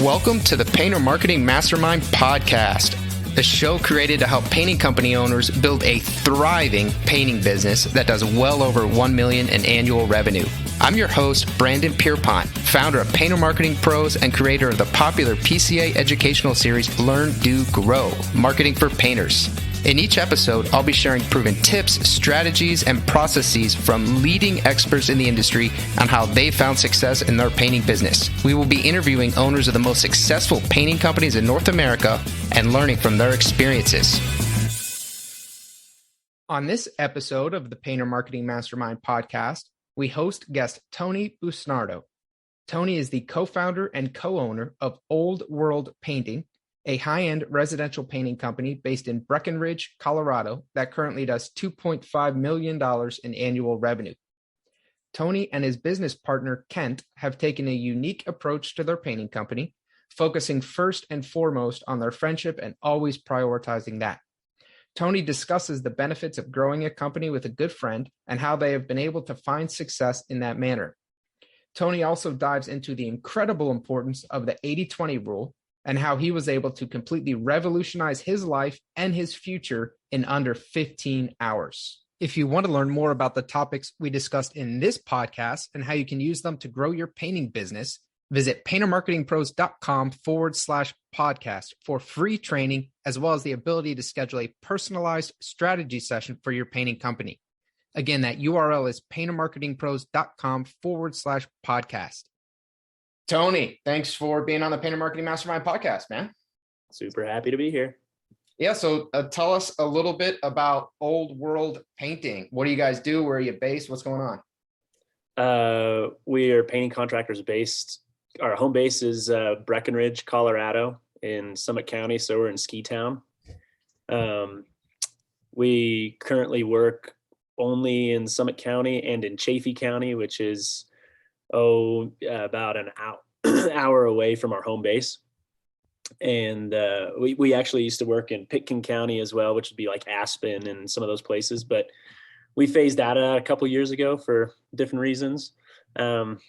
Welcome to the Painter Marketing Mastermind podcast, a show created to help painting company owners build a thriving painting business that does well over $1 million in annual revenue. I'm your host, Brandon Pierpont, founder of Painter Marketing Pros and creator of the popular PCA educational series, Learn, Do, Grow, Marketing for Painters. In each episode, I'll be sharing proven tips, strategies, and processes from leading experts in the industry on how they found success in their painting business. We will be interviewing owners of the most successful painting companies in North America and learning from their experiences. On this episode of the Painter Marketing Mastermind podcast, we host guest Tony Busnardo. Tony is the co-founder and co-owner of Old World Painting, a high-end residential painting company based in Breckenridge, Colorado, that currently does $2.5 million in annual revenue. Tony and his business partner, Kent, have taken a unique approach to their painting company, focusing first and foremost on their friendship and always prioritizing that. Tony discusses the benefits of growing a company with a good friend and how they have been able to find success in that manner. Tony also dives into the incredible importance of the 80-20 rule, and how he was able to completely revolutionize his life and his future in under 15 hours. If you want to learn more about the topics we discussed in this podcast and how you can use them to grow your painting business, visit paintermarketingpros.com/podcast for free training, as well as the ability to schedule a personalized strategy session for your painting company. Again, that URL is paintermarketingpros.com/podcast. Tony, thanks for being on the Painter Marketing Mastermind podcast, man. Super happy to be here. Yeah, so tell us a little bit about Old World Painting. What do you guys do? Where are you based? What's going on? We are painting contractors based. Our home base is Breckenridge, Colorado in Summit County, so we're in Ski Town. We currently work only in Summit County and in Chaffee County, which is about an hour away from our home base. And we actually used to work in Pitkin County as well, which would be like Aspen and some of those places, but we phased that out a couple years ago for different reasons. And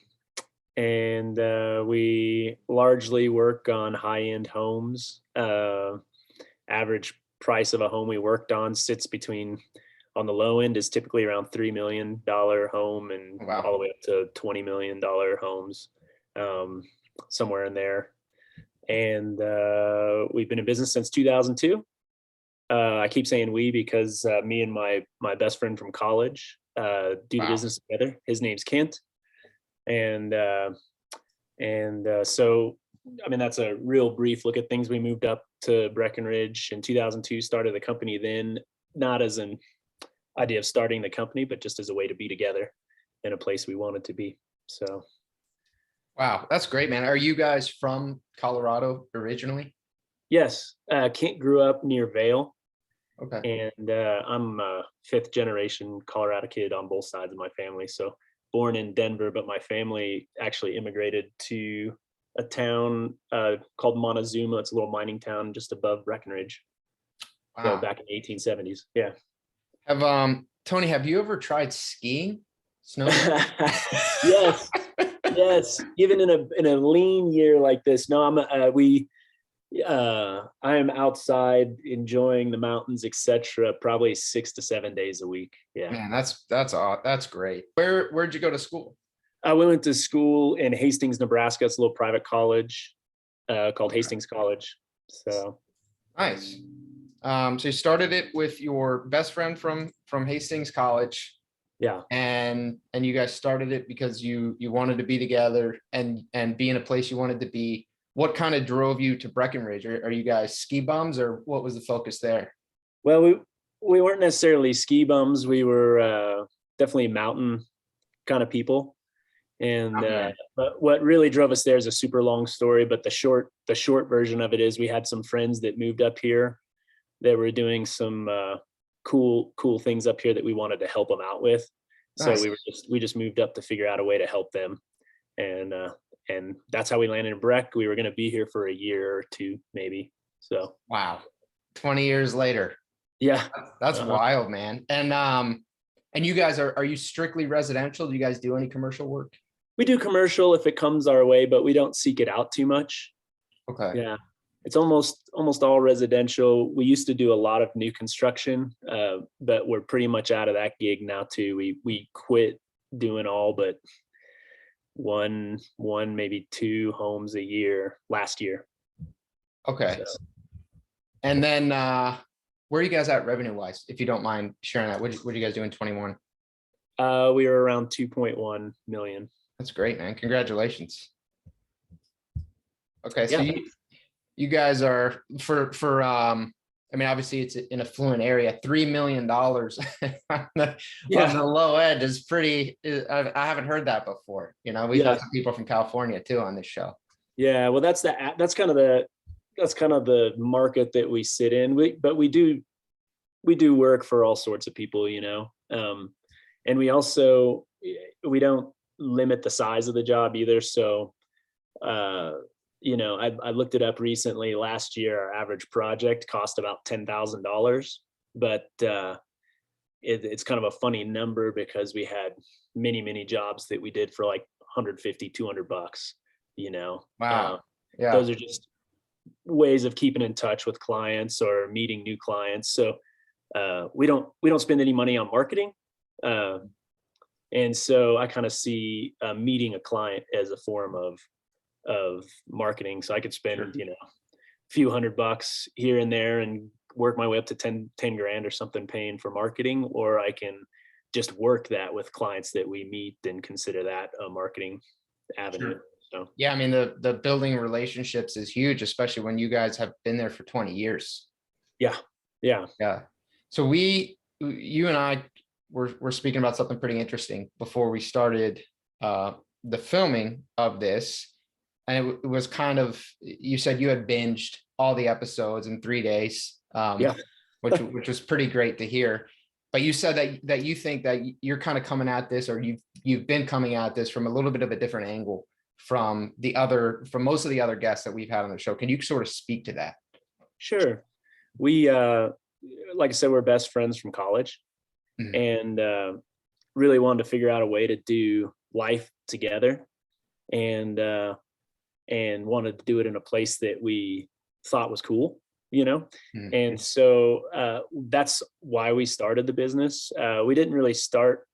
we largely work on high-end homes. Average price of a home we worked on sits between, on the low end is typically around $3 million home, and Wow, all the way up to $20 million homes, somewhere in there. And we've been in business since 2002. I keep saying we because me and my best friend from college do the business together. His name's Kent. And so, I mean, that's a real brief look at things. We moved up to Breckenridge in 2002, started the company then, not as an idea of starting the company, but just as a way to be together in a place we wanted to be. So. Wow, that's great, man. Are you guys from Colorado originally? Yes. Kent grew up near Vail. Okay. And I'm a fifth generation Colorado kid on both sides of my family. So born in Denver, but my family actually immigrated to a town called Montezuma. It's a little mining town just above Breckenridge. Wow. So back in the 1870s. Yeah. Tony, have you ever tried skiing? Snow? Yes. Even in a lean year like this, no, I am outside enjoying the mountains, etc. Probably 6 to 7 days a week. Yeah, man, that's great. Where'd you go to school? We went to school in Hastings, Nebraska. It's a little private college called Hastings College. So nice. So you started it with your best friend from Hastings College. Yeah. And you guys started it because you wanted to be together and be in a place you wanted to be. What kind of drove you to Breckenridge? Are you guys ski bums, or what was the focus there? Well, we weren't necessarily ski bums. We were definitely mountain kind of people. And but what really drove us there is a super long story, but the short version of it is we had some friends that moved up here that were doing some cool things up here that we wanted to help them out with. Nice. So we just moved up to figure out a way to help them. And that's how we landed in Breck. We were going to be here for a year or two, maybe. So wow, 20 years later. Yeah, that's wild, man. And you guys are you strictly residential? Do you guys do any commercial work? We do commercial if it comes our way, but we don't seek it out too much. Okay. Yeah. It's almost all residential. We used to do a lot of new construction, but we're pretty much out of that gig now too. We quit doing all but one maybe two homes a year last year. Okay. So And then where are you guys at revenue wise, if you don't mind sharing that? What you guys do in 21? we were around 2.1 million. That's great, man. Congratulations. Okay, so Yeah. you guys are for I mean, obviously it's in a affluent area. $3 million on the low end is pretty. I haven't heard that before. You know, we've had some people from California too on this show. Yeah, well, that's kind of the market that we sit in. We do work for all sorts of people, you know, and we don't limit the size of the job either. So, you know, I looked it up recently. Last year, our average project cost about $10,000, but it's kind of a funny number because we had many jobs that we did for like 150, $200, you know. Wow. Yeah. Those are just ways of keeping in touch with clients or meeting new clients. So we don't spend any money on marketing. And so I kind of see meeting a client as a form of marketing. So I could spend, you know, a few $100 here and there and work my way up to 10 grand or something paying for marketing, or I can just work that with clients that we meet and consider that a marketing avenue. Sure. So yeah, I mean, the building relationships is huge, especially when you guys have been there for 20 years. Yeah. So you and I were speaking about something pretty interesting before we started the filming of this. And it was kind of, you said you had binged all the episodes in 3 days, which was pretty great to hear. But you said that you think that you're kind of coming at this, or you've been coming at this from a little bit of a different angle from most of the other guests that we've had on the show. Can you sort of speak to that? Sure. We, like I said, we're best friends from college, and really wanted to figure out a way to do life together, and wanted to do it in a place that we thought was cool, you know? And so that's why we started the business. We didn't really start,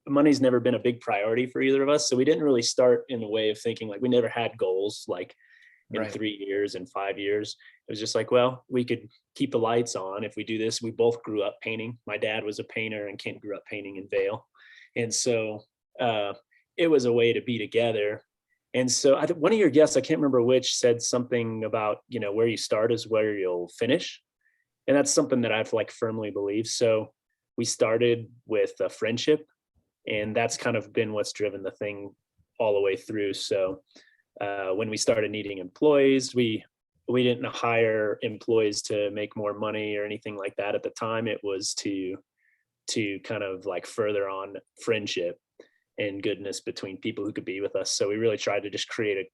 money's never been a big priority for either of us. So we didn't really start in the way of thinking, like, we never had goals like in 3 years and 5 years. It was just like, well, we could keep the lights on if we do this. We both grew up painting. My dad was a painter and Kent grew up painting in Vail. And so it was a way to be together. And so I think one of your guests, I can't remember which, said something about, you know, where you start is where you'll finish. And that's something that I've like firmly believed. So we started with a friendship, and that's kind of been what's driven the thing all the way through. So when we started needing employees, we didn't hire employees to make more money or anything like that at the time. It was to kind of like further on friendship and goodness between people who could be with us. So we really tried to just create a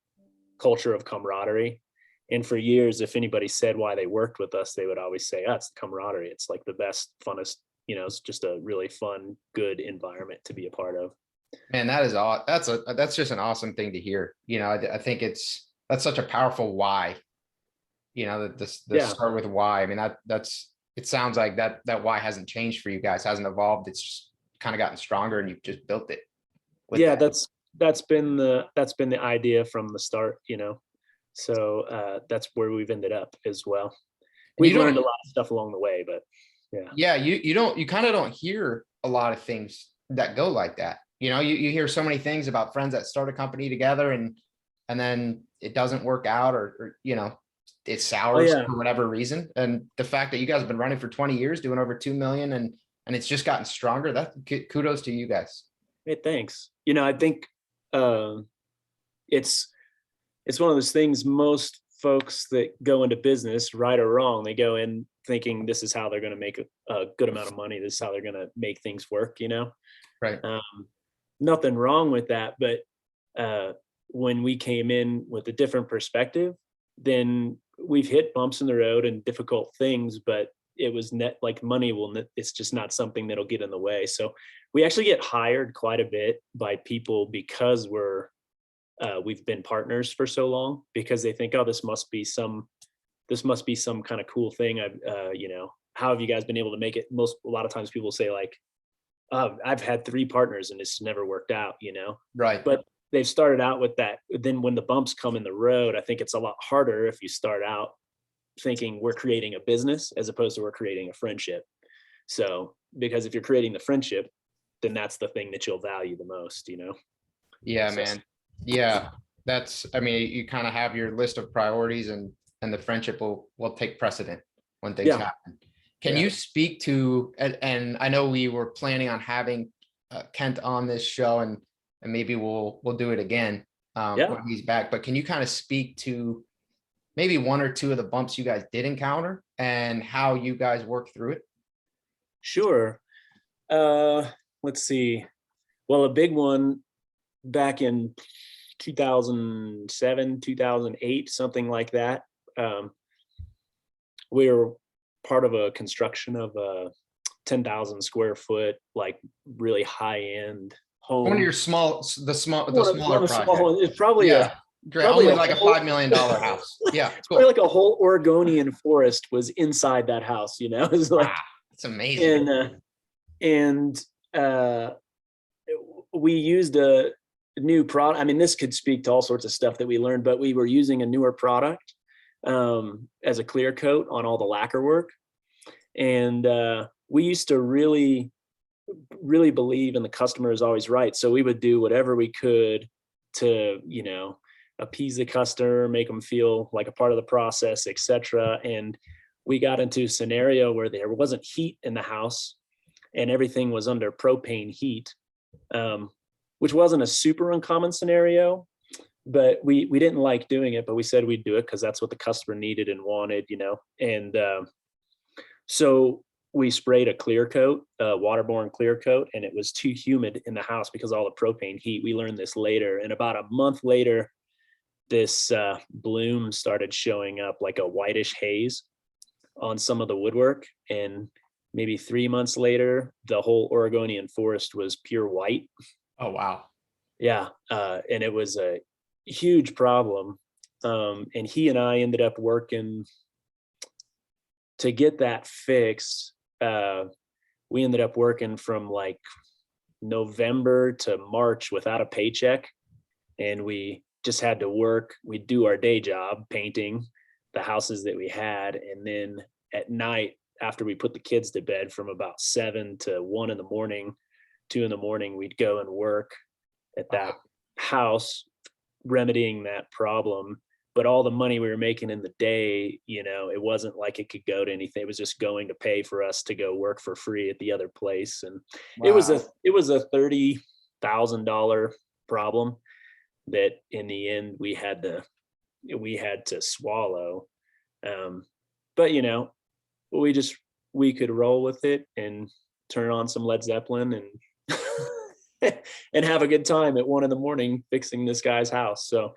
culture of camaraderie. And for years, if anybody said why they worked with us, they would always say, it's the camaraderie. It's like the best, funnest, you know, it's just a really fun, good environment to be a part of. Man, that's just an awesome thing to hear. You know, I think that's such a powerful why. You know, the start with why. I mean, it sounds like that why hasn't changed for you guys, hasn't evolved. It's just kind of gotten stronger, and you've just built it. That's been the idea from the start, you know. So that's where we've ended up as well. We've learned a lot of stuff along the way, but you kind of don't hear a lot of things that go like that. You know, you hear so many things about friends that start a company together and then it doesn't work out, or you know, it sours for whatever reason. And the fact that you guys have been running for 20 years, doing over 2 million, and it's just gotten stronger, that kudos to you guys. Hey, thanks. You know, I think it's one of those things. Most folks that go into business, right or wrong, they go in thinking this is how they're going to make a good amount of money. This is how they're going to make things work, you know? Right. Nothing wrong with that. But when we came in with a different perspective, then we've hit bumps in the road and difficult things, but it was like money it's just not something that'll get in the way. So we actually get hired quite a bit by people because we're we've been partners for so long, because they think, oh, this must be some kind of cool thing. How have you guys been able to make it? A lot of times people say like, I've had 3 partners and it's never worked out, Right. But they've started out with that. Then when the bumps come in the road, I think it's a lot harder if you start out thinking we're creating a business as opposed to we're creating a friendship. So, because if you're creating the friendship, then that's the thing that you'll value the most, Yeah, So, man. Yeah. You kind of have your list of priorities, and the friendship will take precedent when things yeah. happen. Can you speak to, and I know we were planning on having Kent on this show, and maybe we'll do it again when he's back, but can you kind of speak to maybe 1 or 2 of the bumps you guys did encounter and how you guys worked through it? Sure. Let's see. Well, a big one back in 2007, 2008, something like that. We were part of a construction of a 10,000 square foot, like really high end home. One of your smaller projects. It's probably only like a $5 million house. Yeah, cool. Like a whole Oregonian forest was inside that house. It's like, wow, it's amazing. And we used a new product. I mean, this could speak to all sorts of stuff that we learned, but we were using a newer product as a clear coat on all the lacquer work. And we used to really believe in the customer is always right. So we would do whatever we could to, appease the customer, make them feel like a part of the process, etc. And we got into a scenario where there wasn't heat in the house and everything was under propane heat, which wasn't a super uncommon scenario, but we didn't like doing it, but we said we'd do it because that's what the customer needed and wanted, and so we sprayed a clear coat, a waterborne clear coat, and it was too humid in the house because of all the propane heat. We learned this later, and about a month later, this bloom started showing up like a whitish haze on some of the woodwork, and maybe 3 months later, the whole Oregonian forest was pure white. Oh, wow. Yeah. And it was a huge problem. And he and I ended up working to get that fixed. We ended up working from like November to March without a paycheck. And we just had to work. We'd do our day job painting the houses that we had. And then at night, after we put the kids to bed, from about 7 to 1 in the morning, 2 in the morning, we'd go and work at that house, remedying that problem. But all the money we were making in the day, it wasn't like it could go to anything. It was just going to pay for us to go work for free at the other place. And it was a $30,000 problem that in the end we had to swallow. But we could roll with it and turn on some Led Zeppelin and and have a good time at 1 in the morning fixing this guy's house. So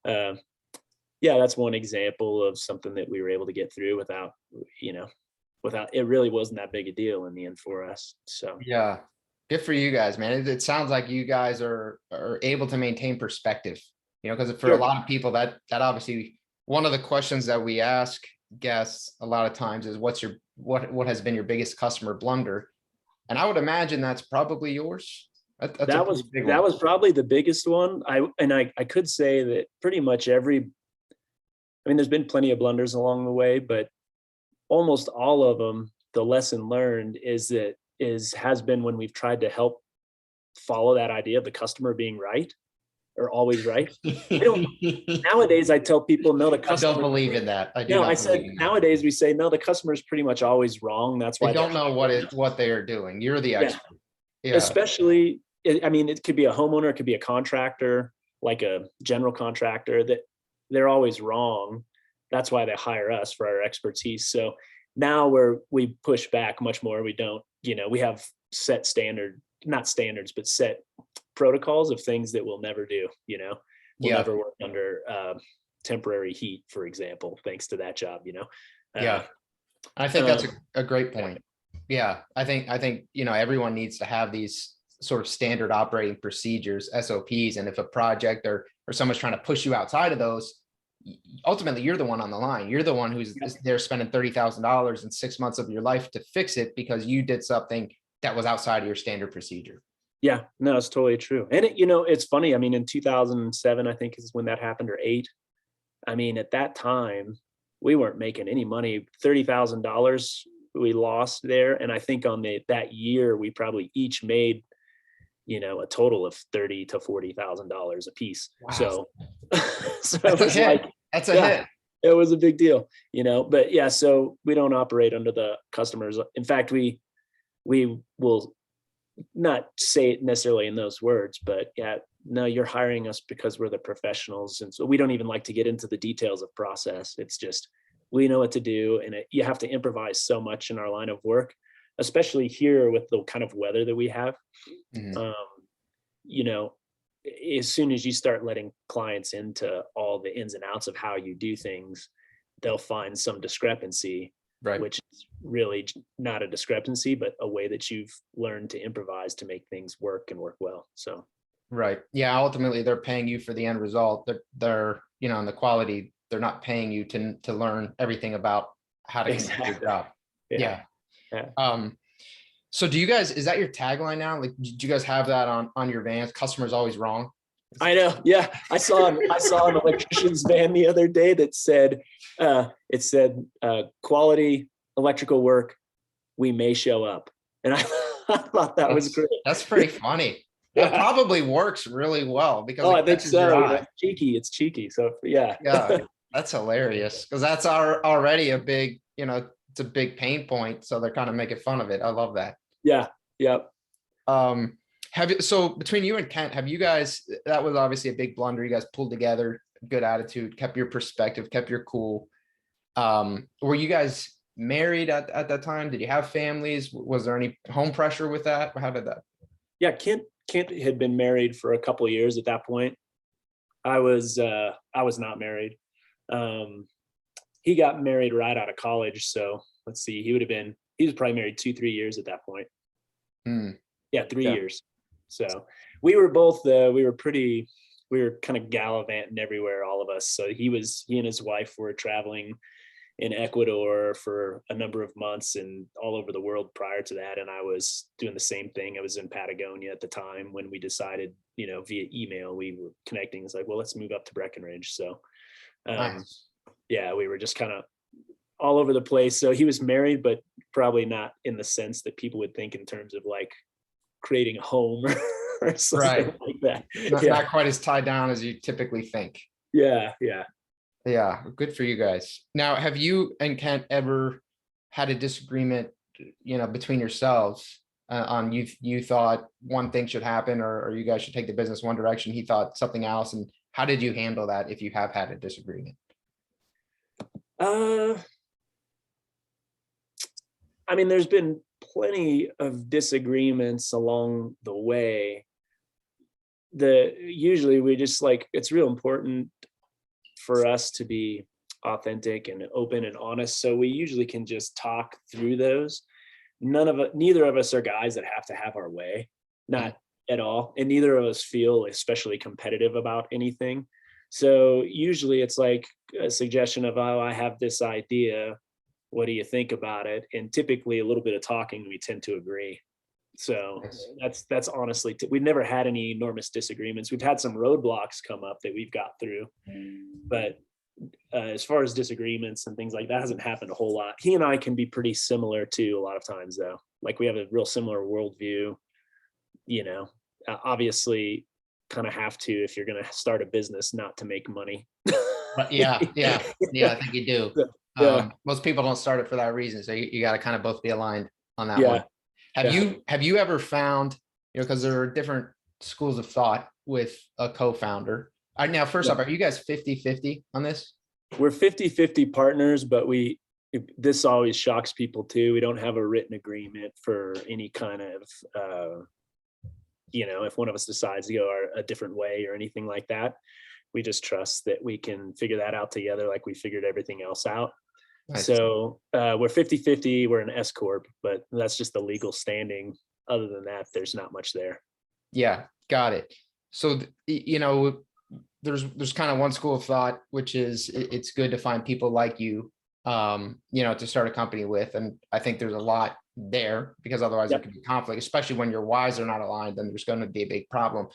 that's one example of something that we were able to get through without it really wasn't that big a deal in the end for us. So yeah, good for you guys, man. It sounds like you guys are able to maintain perspective, because for a lot of people that obviously one of the questions that we ask guests a lot of times is what has been your biggest customer blunder? And I would imagine that's probably yours. That was probably the biggest one. I could say that pretty much there's been plenty of blunders along the way, but almost all of them, the lesson learned has been when we've tried to help follow that idea of the customer being right or always right. Nowadays, I tell people, no, the customer. I don't believe in that. Nowadays we say, no, the customer is pretty much always wrong. That's why they don't know what they are doing. You're the expert. Yeah. Especially, it could be a homeowner, it could be a contractor, like a general contractor, that they're always wrong. That's why they hire us for our expertise. So now we push back much more. We don't, we have set not standards, but set protocols of things that we'll never do. We'll never work under temporary heat, for example, thanks to that job. I think that's a great point. Yeah, I think everyone needs to have these sort of standard operating procedures, SOPs, and if a project or or someone's trying to push you outside of those, ultimately you're the one on the line. You're the one who's there spending $30,000 in 6 months of your life to fix it because you did something that was outside of your standard procedure. Yeah, no, it's totally true. And it's funny. I mean, in 2007, I think is when that happened, or 8. I mean, at that time, we weren't making any money. $30,000 we lost there. And I think on that year, we probably each made, a total of $30,000 to $40,000 a piece. Wow. So it was like, that's a hit. It was a big deal, but yeah, so we don't operate under the customers. In fact, we will not say it necessarily in those words, but yeah, no, you're hiring us because we're the professionals. And so we don't even like to get into the details of process. It's just, we know what to do. And you have to improvise so much in our line of work, especially here with the kind of weather that we have. Mm-hmm. As soon as you start letting clients into all the ins and outs of how you do things, they'll find some discrepancy, right, which is really not a discrepancy, but a way that you've learned to improvise to make things work and work well. So, right. Yeah. Ultimately they're paying you for the end result. They're and the quality, they're not paying you to learn everything about how to do your job. Yeah. So do you guys, is that your tagline now? Like, do you guys have that on your vans? Customer's always wrong. I know. Yeah. I saw an electrician's van the other day that said, quality electrical work, we may show up. And I thought that was great. That's pretty funny. That probably works really well because I think so. It's cheeky. So yeah. That's hilarious because that's already a big, it's a big pain point. So they're kind of making fun of it. I love that. Yeah. Yep. So between you and Kent, have you guys, that was obviously a big blunder. You guys pulled together, good attitude, kept your perspective, kept your cool. Were you guys married at that time? Did you have families? Was there any home pressure with that? How did that? Yeah. Kent had been married for a couple of years at that point. I was not married. He got married right out of college. So let's see, he was probably married 2-3 years at that point. Yeah, 3 years. So we were both, we were kind of gallivanting everywhere, all of us. So he and his wife were traveling in Ecuador for a number of months and all over the world prior to that. And I was doing the same thing. I was in Patagonia at the time when we decided, via email, we were connecting. It's like, well, let's move up to Breckenridge. So, nice. Yeah, we were just kind of all over the place. So he was married, but probably not in the sense that people would think in terms of like creating a home or something like that. Not quite as tied down as you typically think. Yeah. Yeah. Good for you guys. Now, have you and Kent ever had a disagreement, between yourselves on you thought one thing should happen or you guys should take the business one direction, he thought something else, and how did you handle that if you have had a disagreement? I mean, there's been plenty of disagreements along the way. Usually we just it's real important for us to be authentic and open and honest. So we usually can just talk through those. Neither of us are guys that have to have our way, not at all. And neither of us feel especially competitive about anything. So usually it's like a suggestion of, oh, I have this idea. What do you think about it? And typically a little bit of talking, we tend to agree. So that's honestly, we've never had any enormous disagreements. We've had some roadblocks come up that we've got through, but as far as disagreements and things like that hasn't happened a whole lot. He and I can be pretty similar too a lot of times though. Like we have a real similar worldview, obviously kind of have to, if you're going to start a business, not to make money. Yeah. I think you do. Yeah. Most people don't start it for that reason. So you got to kind of both be aligned on that one. Have you ever found, because there are different schools of thought with a co-founder. Now, first off, are you guys 50-50 on this? We're 50-50 partners, but this always shocks people too. We don't have a written agreement for any kind of, if one of us decides to go a different way or anything like that. We just trust that we can figure that out together like we figured everything else out. Nice. So we're 50-50, we're an S Corp, but that's just the legal standing. Other than that, there's not much there. Yeah, got it. So, there's kind of one school of thought, which is it's good to find people like you, to start a company with. And I think there's a lot there, because otherwise there Yep. could be conflict, especially when your whys are not aligned, then there's going to be a big problem.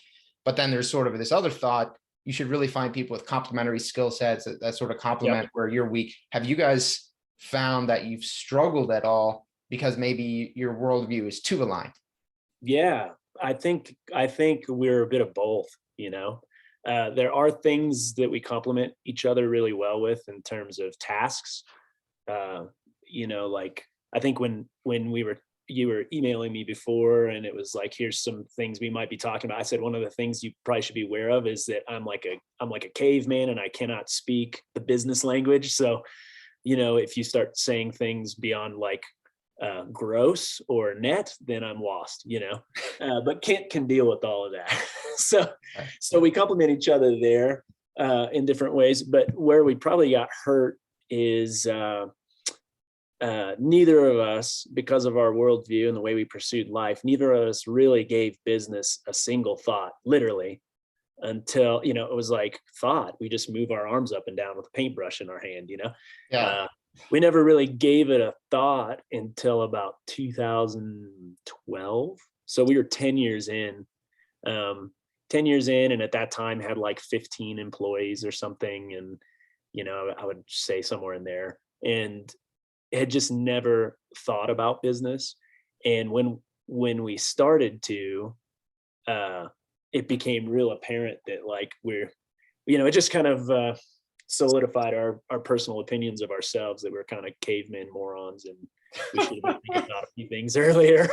But then there's sort of this other thought, you should really find people with complementary skill sets that sort of Yep. complement where you're weak. Have you guys found that you've struggled at all because maybe your worldview is too aligned? Yeah. I think we're a bit of both, you know. There are things that we complement each other really well with in terms of tasks. Uh, like I think when you were emailing me before and it was like, here's some things we might be talking about. I said one of the things you probably should be aware of is that I'm like a caveman and I cannot speak the business language. So, if you start saying things beyond like gross or net, then I'm lost, but Kent can deal with all of that. so, so we complement each other there in different ways. But where we probably got hurt is neither of us, because of our worldview and the way we pursued life, neither of us really gave business a single thought, literally, until, it was like thought. We just move our arms up and down with a paintbrush in our hand, Yeah. we never really gave it a thought until about 2012. So we were 10 years in, 10 years in. And at that time had like 15 employees or something. And, I would say somewhere in there, and had just never thought about business. And when we started to, it became real apparent that like it just kind of solidified our personal opinions of ourselves, that we're kind of cavemen morons and we should have been thinking about a few things earlier.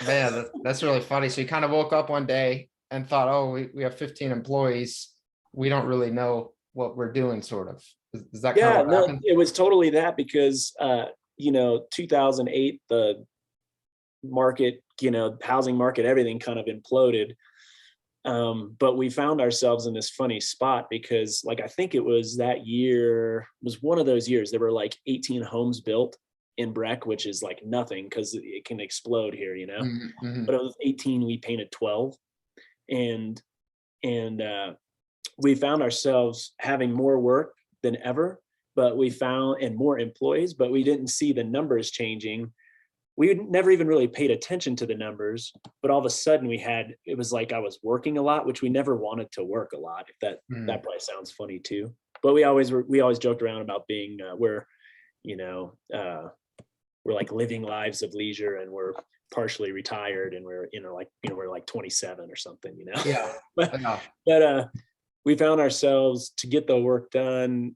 Man, that's really funny. So you kind of woke up one day and thought, oh, we have 15 employees. We don't really know what we're doing, sort of. Is that kind Yeah, of what no, happened? it was totally that, because 2008, the market, housing market, everything kind of imploded. But we found ourselves in this funny spot because, like, I think it was that year was one of those years. There were like 18 homes built in Breck, which is like nothing because it can explode here, Mm-hmm. But it was 18, we painted 12, and and we found ourselves having more work than ever, but we found and more employees, but we didn't see the numbers changing. We never even really paid attention to the numbers, but all of a sudden it was like I was working a lot, which we never wanted to work a lot. If that probably sounds funny too, but we always joked around about being we're like living lives of leisure, and we're partially retired, and we're we're like 27 or something, Yeah. but Yeah. but we found ourselves, to get the work done,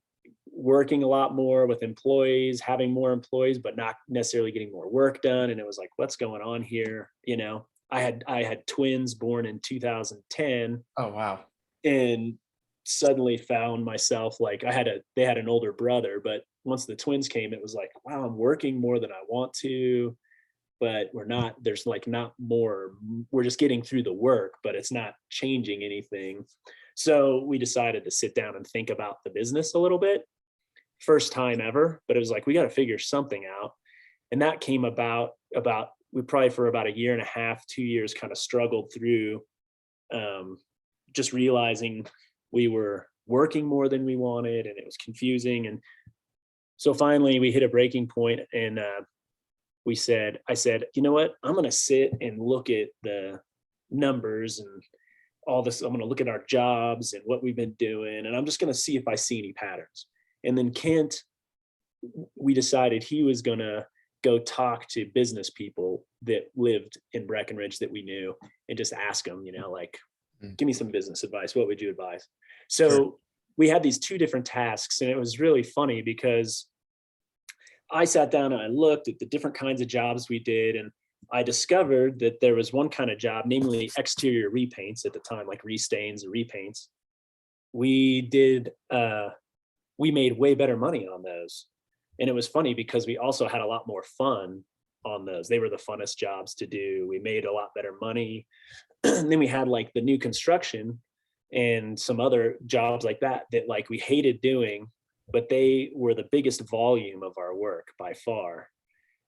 working a lot more with employees, having more employees, but not necessarily getting more work done. And it was like, what's going on here? I had twins born in 2010, Oh, wow. and suddenly found myself like they had an older brother, but once the twins came, it was like, wow, I'm working more than I want to, but there's like not more, we're just getting through the work, but it's not changing anything. So we decided to sit down and think about the business a little bit. First time ever, but it was like, we got to figure something out. And that came about we probably for about a year and a half, 2 years, kind of struggled through just realizing we were working more than we wanted, and it was confusing. And so finally we hit a breaking point, and I said, you know what, I'm going to sit and look at the numbers and all this. I'm going to look at our jobs and what we've been doing, and I'm just going to see if I see any patterns. And then Kent, we decided he was going to go talk to business people that lived in Breckenridge that we knew, and just ask them, like, give me some business advice. What would you advise? So sure. We had these two different tasks, and it was really funny because I sat down and I looked at the different kinds of jobs we did, and I discovered that there was one kind of job, namely exterior repaints at the time, like restains or repaints. We did, we made way better money on those. And it was funny because we also had a lot more fun on those. They were the funnest jobs to do. We made a lot better money. And then we had like the new construction and some other jobs like that like we hated doing, but they were the biggest volume of our work by far.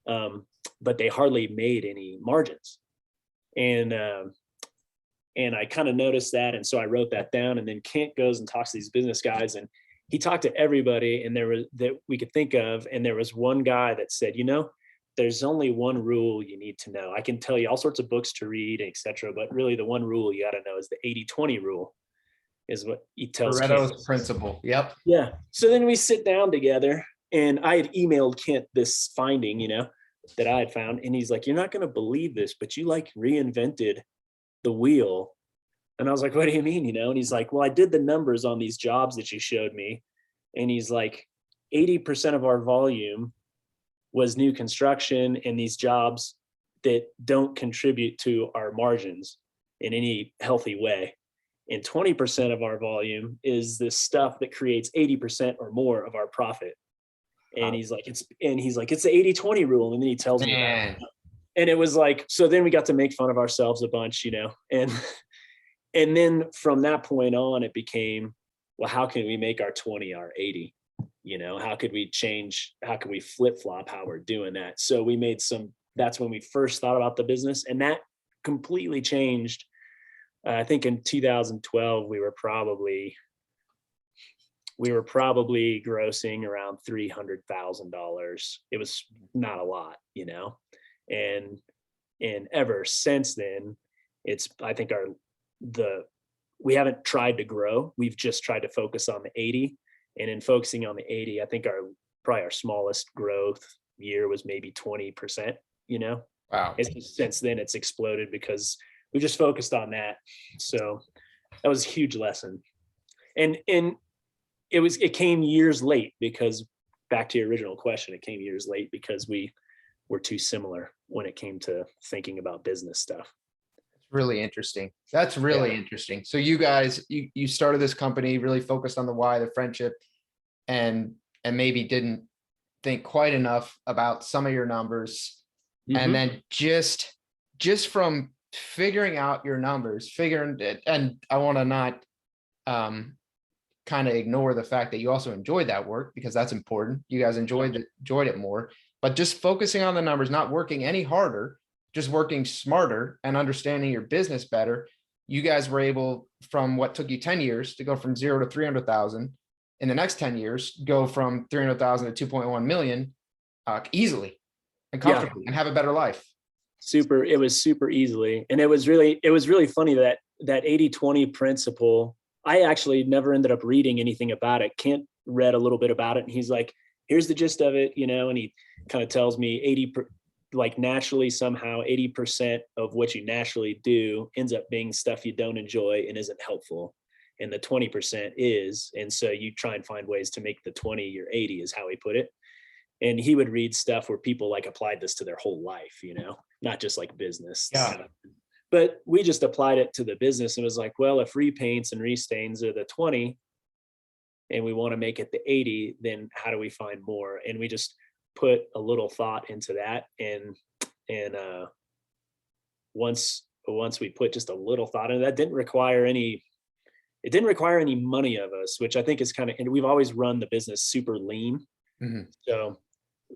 But they hardly made any margins. And And I kind of noticed that. And so I wrote that down. And then Kent goes and talks to these business guys, and he talked to everybody, and there was that we could think of. And there was one guy that said, there's only one rule you need to know. I can tell you all sorts of books to read, et cetera, but really the one rule you got to know is the 80-20 rule, is what he tells Pareto's Kent. principle. Yep. Yeah. So then we sit down together, and I had emailed Kent this finding, that I had found. And he's like, you're not going to believe this, but you like reinvented the wheel. And I was like, what do you mean? And he's like, well, I did the numbers on these jobs that you showed me. And he's like, 80% of our volume was new construction and these jobs that don't contribute to our margins in any healthy way. And 20% of our volume is this stuff that creates 80% or more of our profit. And he's like, it's the 80-20 rule. And then he tells me about it. And it was like, so then we got to make fun of ourselves a bunch, and then from that point on, it became, well, how can we make our 20 our 80? How could we flip-flop how we're doing that? So we made that's when we first thought about the business, and that completely changed. I think in 2012, we were probably grossing around $300,000. It was not a lot, and ever since then, we haven't tried to grow. We've just tried to focus on the 80. And in focusing on the 80, I think probably our smallest growth year was maybe 20%, Wow. Since then it's exploded because we just focused on that. So that was a huge lesson. And it came years late, because back to your original question, it came years late because we were too similar when it came to thinking about business stuff. Really interesting. That's really interesting. So you guys, you started this company, really focused on the why, the friendship, and maybe didn't think quite enough about some of your numbers. Mm-hmm. And then just from figuring out your numbers, and I want to not kind of ignore the fact that you also enjoyed that work, because that's important. You guys enjoyed it more, but just focusing on the numbers, not working any harder, just working smarter and understanding your business better. You guys were able, from what took you 10 years to go from 0 to 300,000, in the next 10 years, go from 300,000 to 2.1 million easily and comfortably, and have a better life. It was super easily. And it was really funny that 80-20 principle, I actually never ended up reading anything about it. Kent read a little bit about it, and he's like, here's the gist of it, and he kind of tells me naturally somehow 80% of what you naturally do ends up being stuff you don't enjoy and isn't helpful. And the 20% is. And so you try and find ways to make the 20 your 80, is how he put it. And he would read stuff where people applied this to their whole life, not just business. Yeah. But we just applied it to the business and was like, well, if repaints and restains are the 20 and we want to make it the 80, then how do we find more? And we just put a little thought into that. And once we put just a little thought into that, it didn't require any money of us, which I think is and we've always run the business super lean. Mm-hmm. So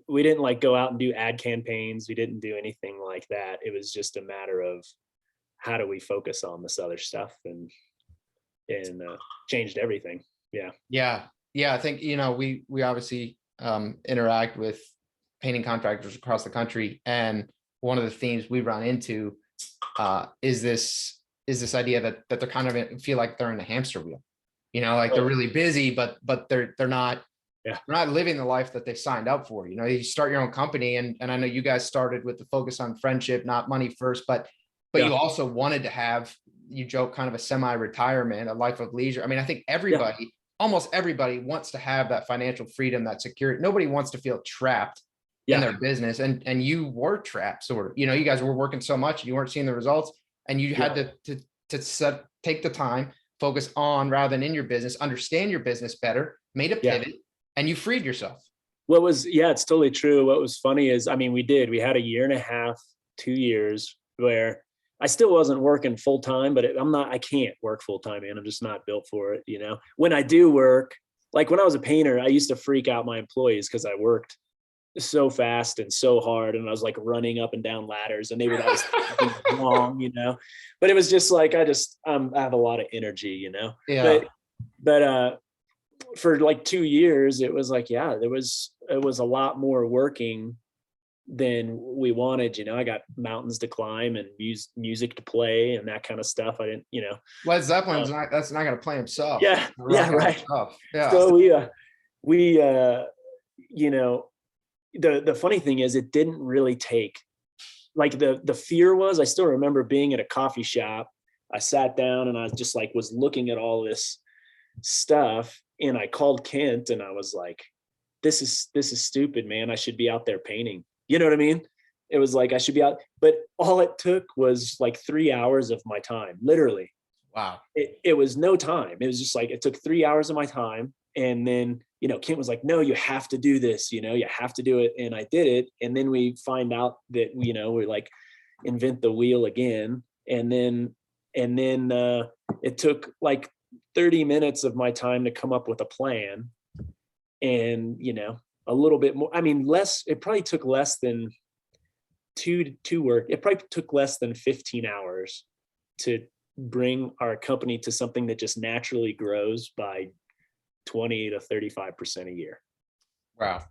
we didn't go out and do ad campaigns. We didn't do anything like that. It was just a matter of how do we focus on this other stuff, and changed everything. Yeah. I think, we obviously interact with painting contractors across the country. And one of the themes we run into is this idea that they're kind of feel like they're in a hamster wheel, they're really busy, but they're not, they're not living the life that they signed up for. You start your own company, and I know you guys started with the focus on friendship, not money first, but you also wanted to have, you joke, kind of a semi-retirement, a life of leisure. I mean, I think almost everybody wants to have that financial freedom, that security. Nobody wants to feel trapped in their business. And you were trapped, sort of, you guys were working so much, you weren't seeing the results, and you had to take the time, focus on, rather than in your business, understand your business better, made a pivot, and you freed yourself. It's totally true. What was funny is, we had a year and a half, 2 years where I still wasn't working full time, but I can't work full time, man. I'm just not built for it. When I do work, like when I was a painter, I used to freak out my employees because I worked so fast and so hard, and I was like running up and down ladders, and they would always think wrong, but it was just like, I have a lot of energy, Yeah. but for like 2 years, it was like, yeah, it was a lot more working than we wanted. I got mountains to climb and music to play and that kind of stuff. I didn't, Led Zeppelin's that's not going to play himself. Yeah. Right. Yeah. So we the funny thing is, it didn't really take, like, the fear was, I still remember being at a coffee shop. I sat down and I just like was looking at all this stuff, and I called Kent and I was like, this is stupid, man. I should be out there painting. You know what I mean? It was like, I should be out, but all it took was like 3 hours of my time, literally. Wow. It was no time. It was just like, it took 3 hours of my time. And then, Kent was like, no, you have to do this, you have to do it. And I did it. And then we find out that, we like invent the wheel again. And then it took like 30 minutes of my time to come up with a plan. And, a little bit more, it probably took less than it probably took less than 15 hours to bring our company to something that just naturally grows by 20 to 35% a year. Wow.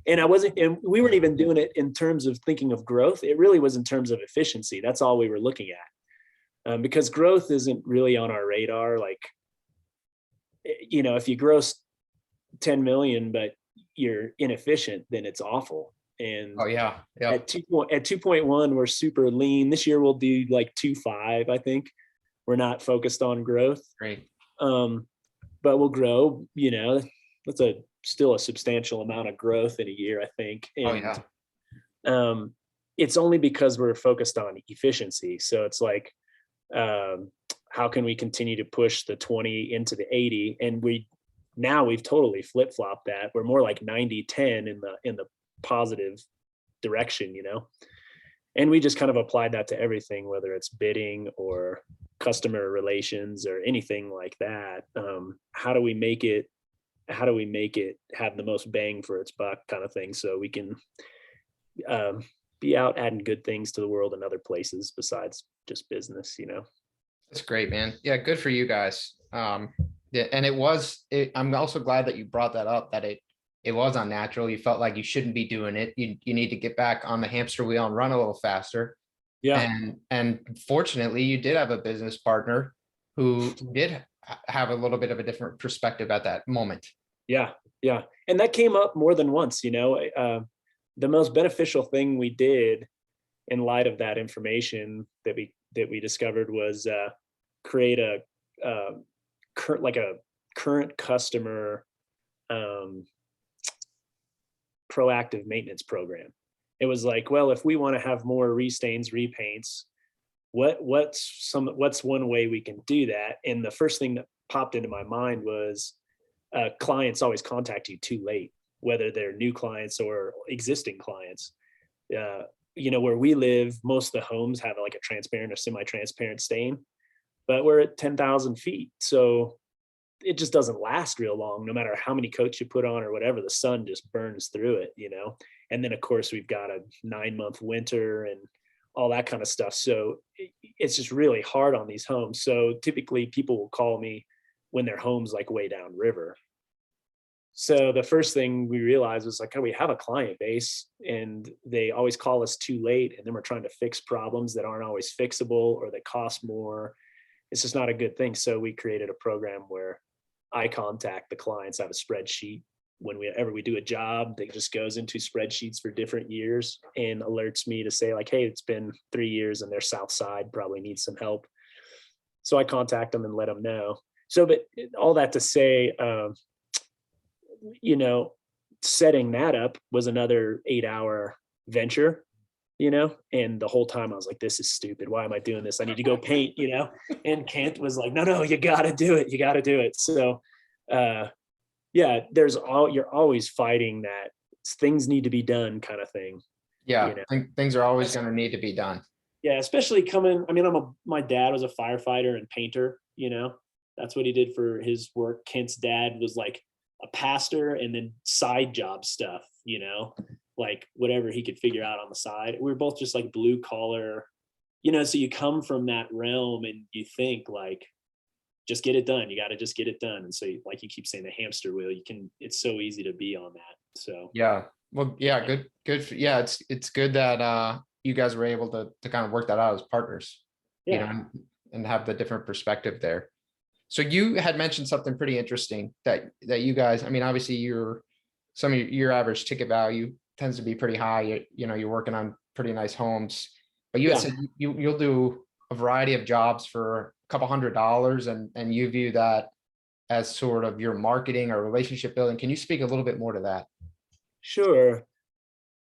And we weren't even doing it in terms of thinking of growth. It really was in terms of efficiency. That's all we were looking at. Because growth isn't really on our radar. Like, if you gross 10 million, but you're inefficient, then it's awful. And at 2.1, we're super lean. This year we'll do like 2.5, I think. We're not focused on growth. Great. But we'll grow, that's still a substantial amount of growth in a year, I think. And it's only because we're focused on efficiency. So it's like, how can we continue to push the 20 into the 80? And we've totally flip-flopped that. We're more like 90-10 in the positive direction, and we just kind of applied that to everything, whether it's bidding or customer relations or anything like that. How do we make it have the most bang for its buck, kind of thing, so we can be out adding good things to the world in other places besides just business. That's great, man. Yeah, good for you guys. Yeah, and I'm also glad that you brought that up, that it was unnatural. You felt like you shouldn't be doing it. You need to get back on the hamster wheel and run a little faster. Yeah. And fortunately, you did have a business partner who did have a little bit of a different perspective at that moment. Yeah. Yeah. And that came up more than once. The most beneficial thing we did in light of that information that we discovered was create a current customer proactive maintenance program. It was like, well, if we want to have more restains, repaints, what's one way we can do that? And the first thing that popped into my mind was clients always contact you too late, whether they're new clients or existing clients. Where we live, most of the homes have like a transparent or semi-transparent stain, but we're at 10,000 feet. So it just doesn't last real long, no matter how many coats you put on or whatever. The sun just burns through it, And then of course we've got a 9-month winter and all that kind of stuff. So it's just really hard on these homes. So typically people will call me when their home's like way downriver. So the first thing we realized was like, oh, we have a client base and they always call us too late. And then we're trying to fix problems that aren't always fixable or that cost more. It's just not a good thing. So we created a program where I contact the clients. I have a spreadsheet. Whenever we do a job, that just goes into spreadsheets for different years and alerts me to say like, hey, it's been 3 years and their south side probably needs some help. So I contact them and let them know. So, but all that to say, setting that up was another 8-hour venture, and the whole time I was like, this is stupid. Why am I doing this? I need to go paint, and Kent was like, no, you got to do it. You got to do it. So, you're always fighting that things need to be done kind of thing. Yeah. Things are always going to need to be done. Yeah. Especially my dad was a firefighter and painter, that's what he did for his work. Kent's dad was like a pastor and then side job stuff like whatever he could figure out on the side. We were both just like blue collar, so you come from that realm and you think like, just get it done. You got to just get it done. And so like you keep saying the hamster wheel, it's so easy to be on that. So Yeah. Well, yeah, good. Yeah. It's good that, you guys were able to kind of work that out as partners, yeah. and have the different perspective there. So you had mentioned something pretty interesting that you guys, I mean, obviously some of your average ticket value tends to be pretty high. You're working on pretty nice homes, but you had Yeah. said you'll do a variety of jobs for a couple $100, and you view that as sort of your marketing or relationship building. Can you speak a little bit more to that? Sure.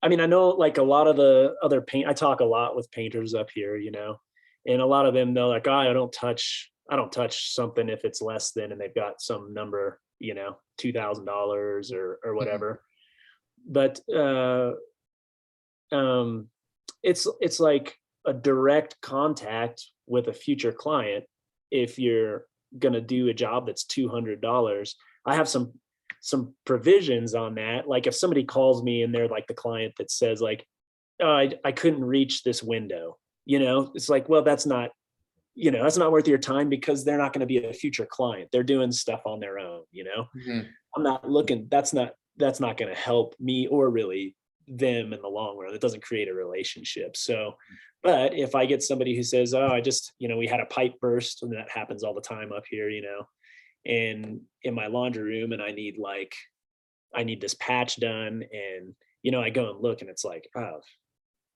I mean, I know like a lot of the other I talk a lot with painters up here, and a lot of them know like, oh, I don't touch something if it's less than, and they've got some number, $2,000 or Mhm. whatever. But it's like a direct contact with a future client. If you're going to do a job that's $200, I have some provisions on that. Like if somebody calls me and they're like the client that says like, oh, I couldn't reach this window, it's like, well, that's not worth your time, because they're not going to be a future client. They're doing stuff on their own. Mhm. I'm not looking, that's not going to help me or really them in the long run. It doesn't create a relationship. So, but if I get somebody who says, oh, I just, we had a pipe burst, and that happens all the time up here, and in my laundry room, and I need this patch done. And, I go and look, and it's like, oh,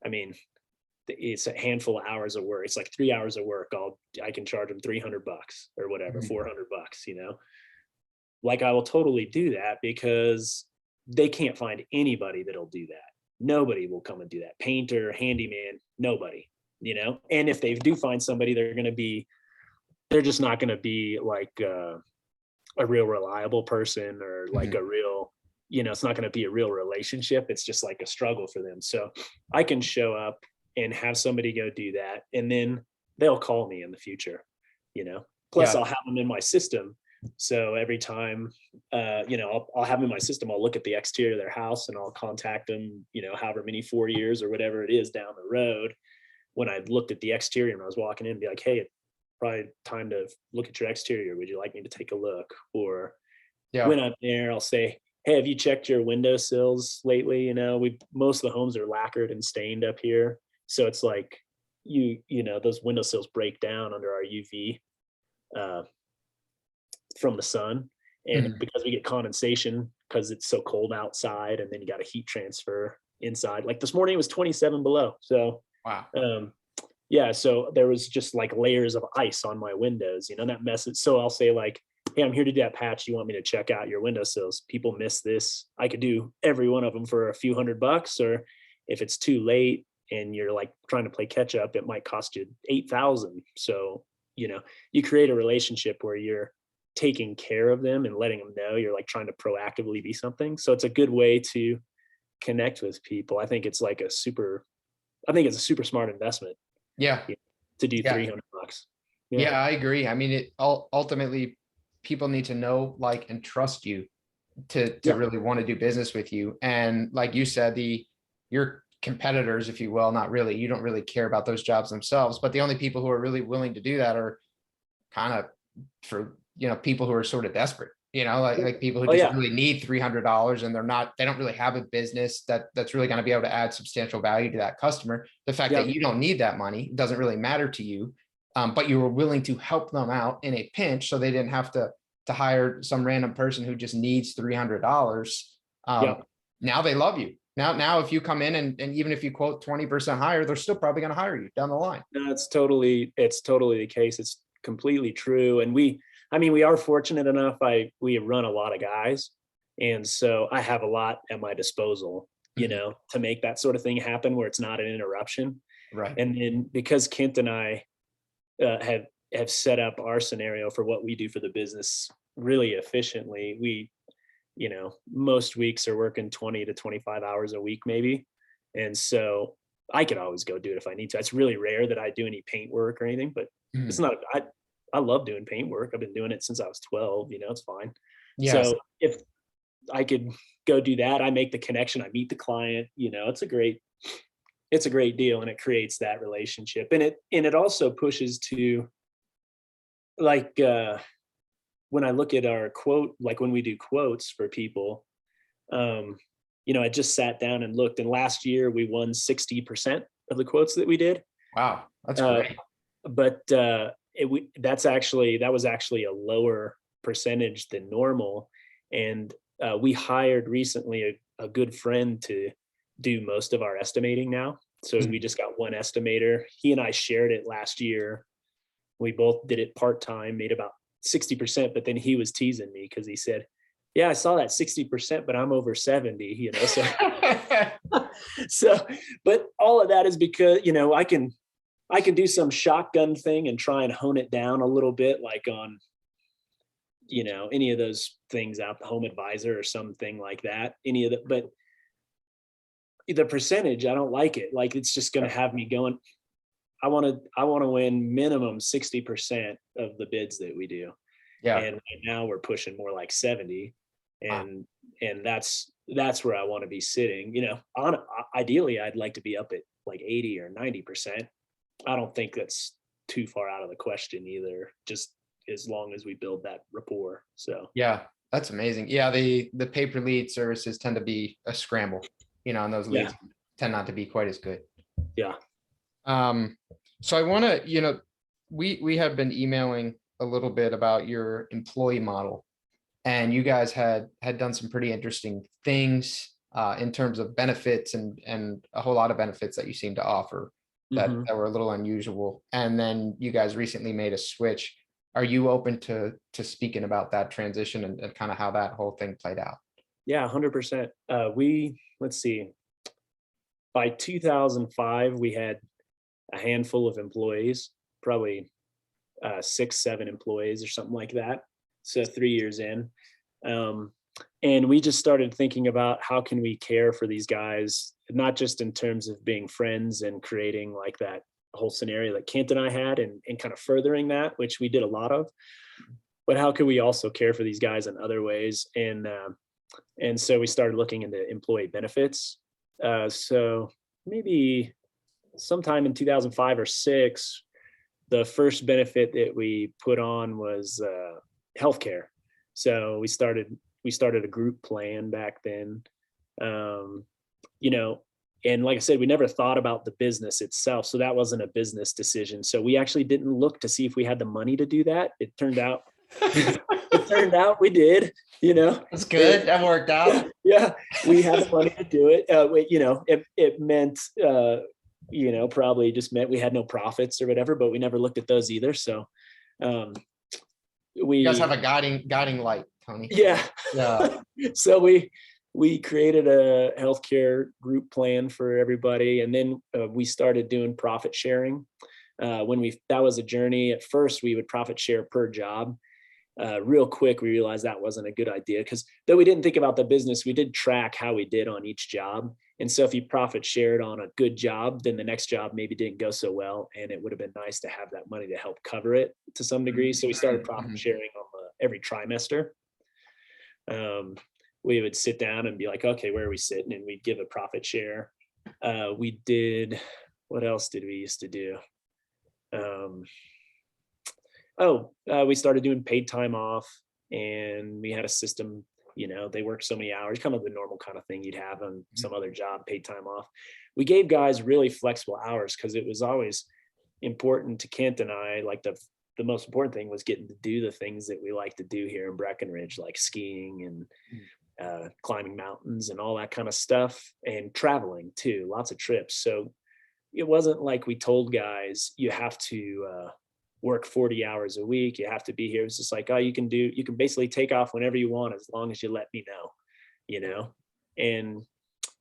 I mean, it's a handful of hours of work. It's like 3 hours of work. I can charge them $300 or whatever, Mhm. $400, like I will totally do that, because they can't find anybody that'll do that. Nobody will come and do that. Painter, handyman, nobody, and if they do find somebody, they're just not going to be like a real reliable person, or like Mhm. a real, it's not going to be a real relationship. It's just like a struggle for them. So I can show up and have somebody go do that, and then they'll call me in the future, plus Yeah. I'll have them in my system. So every time, I'll have them in my system, I'll look at the exterior of their house, and I'll contact them, however many 4 years or whatever it is down the road, when I looked at the exterior and I was walking in, and be like, hey, it's probably time to look at your exterior. Would you like me to take a look? Or Yeah. when I'm there, I'll say, hey, have you checked your windowsills lately? Most of the homes are lacquered and stained up here. So it's like, those windowsills break down under our UV uh, from the sun. And Mhm. because we get condensation, because it's so cold outside, and then you got a heat transfer inside. Like this morning, it was 27 below. So, Wow. um, yeah, so there was just like layers of ice on my windows, that messes. So I'll say like, hey, I'm here to do that patch. You want me to check out your windowsills? People miss this. I could do every one of them for a few $100, or if it's too late and you're like trying to play catch up, it might cost you 8,000. So, you create a relationship where you're taking care of them and letting them know you're like trying to proactively be something. So it's a good way to connect with people. I think it's a super smart investment, Yeah. to do Yeah. $300. Yeah. Yeah, I agree. I mean, ultimately people need to know, like, and trust you to Yeah. really want to do business with you. And like you said, your competitors, if you will, not really, you don't really care about those jobs themselves, but the only people who are really willing to do that are kind of for, people who are sort of desperate, like people who Oh just yeah. really need $300, and they don't really have a business that's really going to be able to add substantial value to that customer. The fact that Yeah. you don't need that money doesn't really matter to you. But you were willing to help them out in a pinch, so they didn't have to hire some random person who just needs $300. Yeah. Now they love you. Now, if you come in and even if you quote 20% higher, they're still probably going to hire you down the line. No, it's totally the case. It's completely true. And we are fortunate enough. We run a lot of guys. And so I have a lot at my disposal, Mhm. to make that sort of thing happen where it's not an interruption. Right. And then because Kent and I have set up our scenario for what we do for the business really efficiently, most weeks are working 20 to 25 hours a week, maybe. And so I could always go do it if I need to. It's really rare that I do any paint work or anything, but it's Mhm. not, I love doing paint work. I've been doing it since I was 12, it's fine. Yes. So I could go do that. I make the connection. I meet the client. It's a great deal, and it creates that relationship. And it also pushes to, like, when I look at our quote, like when we do quotes for people, I just sat down and looked, and last year we won 60% of the quotes that we did. Wow, that's great. But that was actually a lower percentage than normal. And we hired recently a good friend to do most of our estimating now. So we just got one estimator. He and I shared it last year. We both did it part-time, made about 60%, but then he was teasing me because he said, yeah, I saw that 60%, but I'm over 70, so, but all of that is because, I can do some shotgun thing and try and hone it down a little bit, like on, any of those things out, the Home Advisor or something like that, but the percentage, I don't like it. Like, it's just going to have me going, I want to win minimum 60% of the bids that we do. Yeah. And right now we're pushing more like 70. And that's where I want to be sitting. Ideally I'd like to be up at like 80 or 90%. I don't think that's too far out of the question either, just as long as we build that rapport. So yeah, that's amazing. Yeah, the pay-per lead services tend to be a scramble, and those leads tend not to be quite as good. Yeah. So I want to, we have been emailing a little bit about your employee model, and you guys had done some pretty interesting things in terms of benefits and a whole lot of benefits that you seem to offer that were a little unusual. And then you guys recently made a switch. Are you open to speaking about that transition and kind of how that whole thing played out? Yeah, 100%. Let's see, by 2005, we had a handful of employees, probably 6-7 employees or something like that. So 3 years in. And we just started thinking about how can we care for these guys, not just in terms of being friends and creating like that whole scenario that Kent and I had and kind of furthering that, which we did a lot of, but how can we also care for these guys in other ways? And so we started looking into employee benefits. So maybe sometime in 2005 or 6, the first benefit that we put on was healthcare. So we started a group plan back then, and like I said, we never thought about the business itself. So that wasn't a business decision. So we actually didn't look to see if we had the money to do that. It turned out we did, That's good. That worked out. Yeah. We had the money to do it. It meant, probably just meant we had no profits or whatever, but we never looked at those either. So, you guys have a guiding light, Tony. Yeah. Yeah. So we created a healthcare group plan for everybody. And then we started doing profit sharing. That was a journey. At first we would profit share per job. Real quick, we realized that wasn't a good idea because though we didn't think about the business, we did track how we did on each job. And so if you profit shared on a good job, then the next job maybe didn't go so well. And it would have been nice to have that money to help cover it to some degree. So we started profit sharing on every trimester. We would sit down and be like, okay, where are we sitting? And we'd give a profit share. What else did we used to do? We started doing paid time off, and we had a system, they worked so many hours, kind of the normal kind of thing you'd have on some other job, paid time off. We gave guys really flexible hours because it was always important to Kent and I, like the most important thing was getting to do the things that we like to do here in Breckenridge, like skiing and climbing mountains and all that kind of stuff, and traveling too, lots of trips. So it wasn't like we told guys you have to work 40 hours a week, you have to be here. It's just like, you can basically take off whenever you want as long as you let me know. And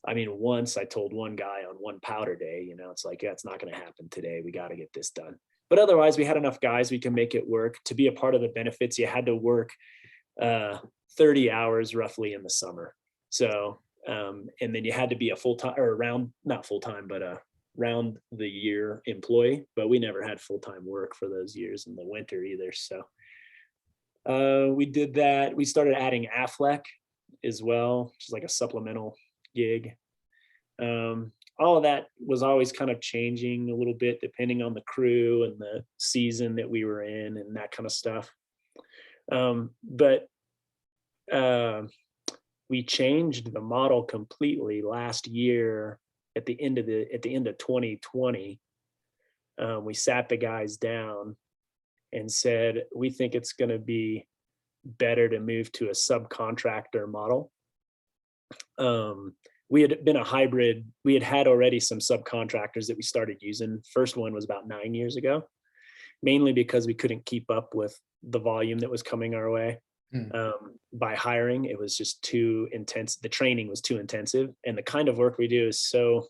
I mean, once I told one guy on one powder day, it's like, yeah, it's not going to happen today, we got to get this done. But otherwise we had enough guys, we can make it work. To be a part of the benefits, you had to work 30 hours roughly in the summer. So and then you had to be a full-time or not full-time, but round the year employee, but we never had full-time work for those years in the winter either. So we did that. We started adding Affleck as well, which is like a supplemental gig. All of that was always kind of changing a little bit depending on the crew and the season that we were in and that kind of stuff. But we changed the model completely last year at the end of 2020. We sat the guys down and said, we think it's going to be better to move to a subcontractor model. We had been a hybrid. We had already some subcontractors that we started using. First one was about 9 years ago, mainly because we couldn't keep up with the volume that was coming our way. By hiring, it was just too intense. The training was too intensive, and the kind of work we do is so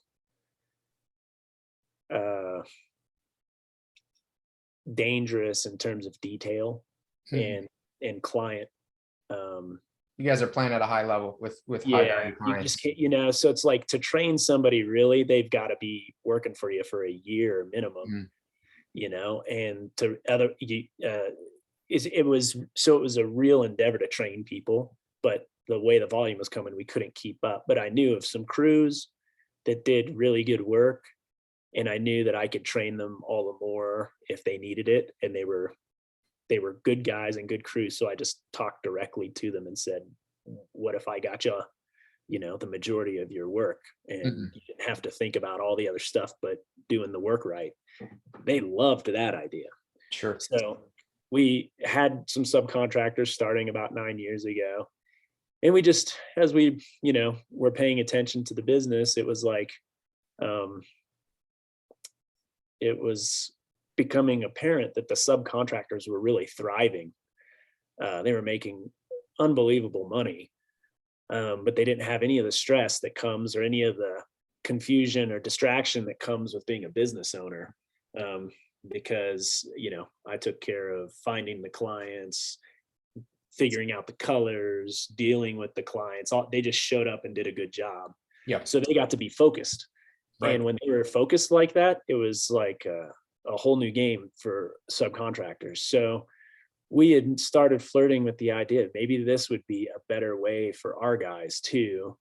dangerous in terms of detail and client. You guys are playing at a high level with high value clients. You just can't, so it's like to train somebody really, they've got to be working for you for a year minimum, and to other, it was a real endeavor to train people, but the way the volume was coming, we couldn't keep up. But I knew of some crews that did really good work, and I knew that I could train them all the more if they needed it, and they were good guys and good crews. So I just talked directly to them and said, what if I got you, the majority of your work, and you didn't have to think about all the other stuff, but doing the work right? They loved that idea. Sure. So we had some subcontractors starting about 9 years ago. And we just, as we, were paying attention to the business, it was like, it was becoming apparent that the subcontractors were really thriving. They were making unbelievable money, but they didn't have any of the stress that comes, or any of the confusion or distraction that comes with being a business owner. Because, I took care of finding the clients, figuring out the colors, dealing with the clients. They just showed up and did a good job. Yeah. So they got to be focused. Right. And when they were focused like that, it was like a whole new game for subcontractors. So we had started flirting with the idea, maybe this would be a better way for our guys too,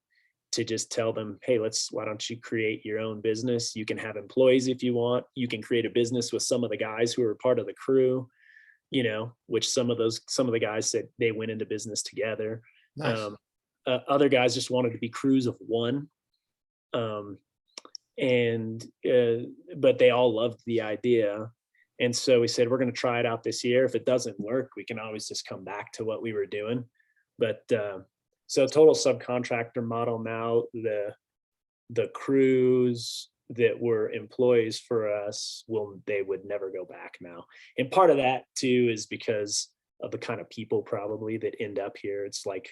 to just tell them, hey, why don't you create your own business? You can have employees if you want. You can create a business with some of the guys who are part of the crew, which some of the guys said they went into business together. Nice. Other guys just wanted to be crews of one. But they all loved the idea. And so we said, we're going to try it out this year. If it doesn't work, we can always just come back to what we were doing. But so total subcontractor model now, the crews that were employees for us, they would never go back now. And part of that too is because of the kind of people probably that end up here. It's like,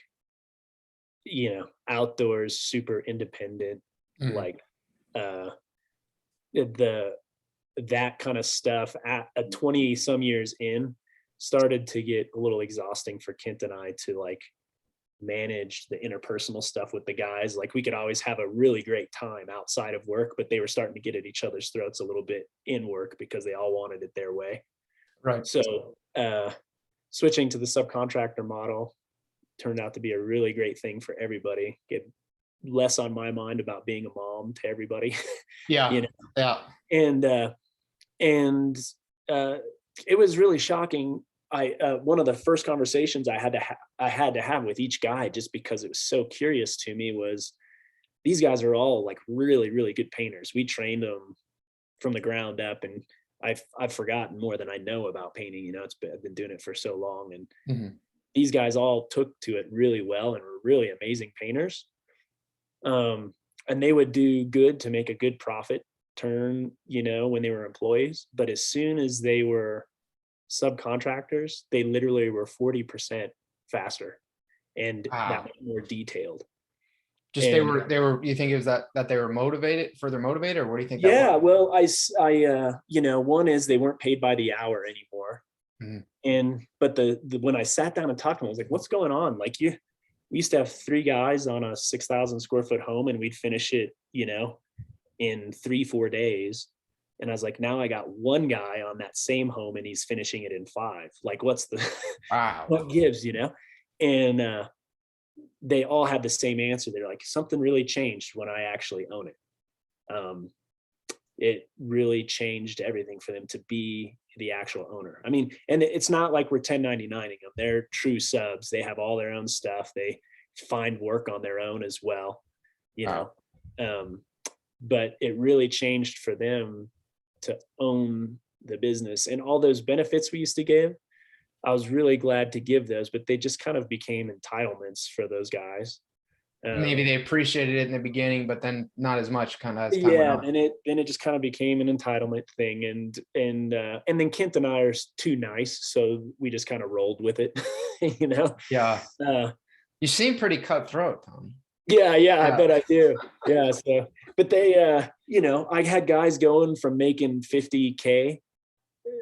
outdoors, super independent, like that kind of stuff at 20 some years in started to get a little exhausting for Kent and I to like manage the interpersonal stuff with the guys. Like we could always have a really great time outside of work, but they were starting to get at each other's throats a little bit in work because they all wanted it their way. Right. So switching to the subcontractor model turned out to be a really great thing for everybody. Get less on my mind about being a mom to everybody. Yeah. Yeah. And it was really shocking. One of the first conversations I had to have with each guy, just because it was so curious to me, was these guys are all like really, really good painters. We trained them from the ground up, and I've forgotten more than I know about painting. I've been doing it for so long, and these guys all took to it really well and were really amazing painters. And they would do good to make a good profit turn, when they were employees. But as soon as they were subcontractors, they literally were 40% faster and that much more detailed. Just they were, you think it was that they were further motivated, or what do you think? Yeah, well, one is they weren't paid by the hour anymore. But when I sat down and talked to them, I was like, what's going on? Like we used to have 3 guys on a 6,000 square foot home, and we'd finish it, in 3-4 days. And I was like, now I got 1 guy on that same home and he's finishing it in 5. Like, what's the, what gives, And they all had the same answer. They're like, something really changed when I actually own it. It really changed everything for them to be the actual owner. I mean, and it's not like we're 1099ing them. They're true subs. They have all their own stuff. They find work on their own as well, you know. But it really changed for them to own the business, and all those benefits we used to give, I was really glad to give those, but they just kind of became entitlements for those guys. Maybe they appreciated it in the beginning, but then not as much kind of as time Yeah, went on. and it just kind of became an entitlement thing, and then Kent and I are too nice, so we just kind of rolled with it, you know. Yeah. Uh, You seem pretty cutthroat, Tony. yeah, I bet I do. Yeah, so but they, you know, I had guys going from making 50K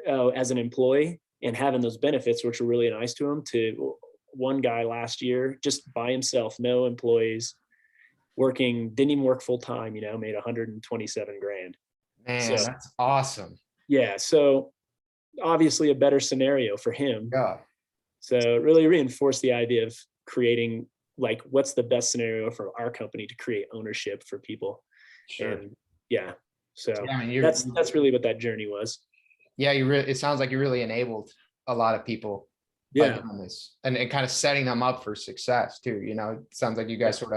as an employee and having those benefits, which were really nice to them, to one guy last year just by himself, no employees, working, didn't even work full time, you know, made 127 grand. Man, So that's awesome. yeah, so obviously a better scenario for him. Yeah. So it really reinforced the idea of creating, like, what's the best scenario for our company to create ownership for people. Sure. And yeah, so Yeah, I mean, that's really what that journey was. yeah, it sounds like you really enabled a lot of people by doing this, and kind of setting them up for success too. You know, it sounds like you guys sort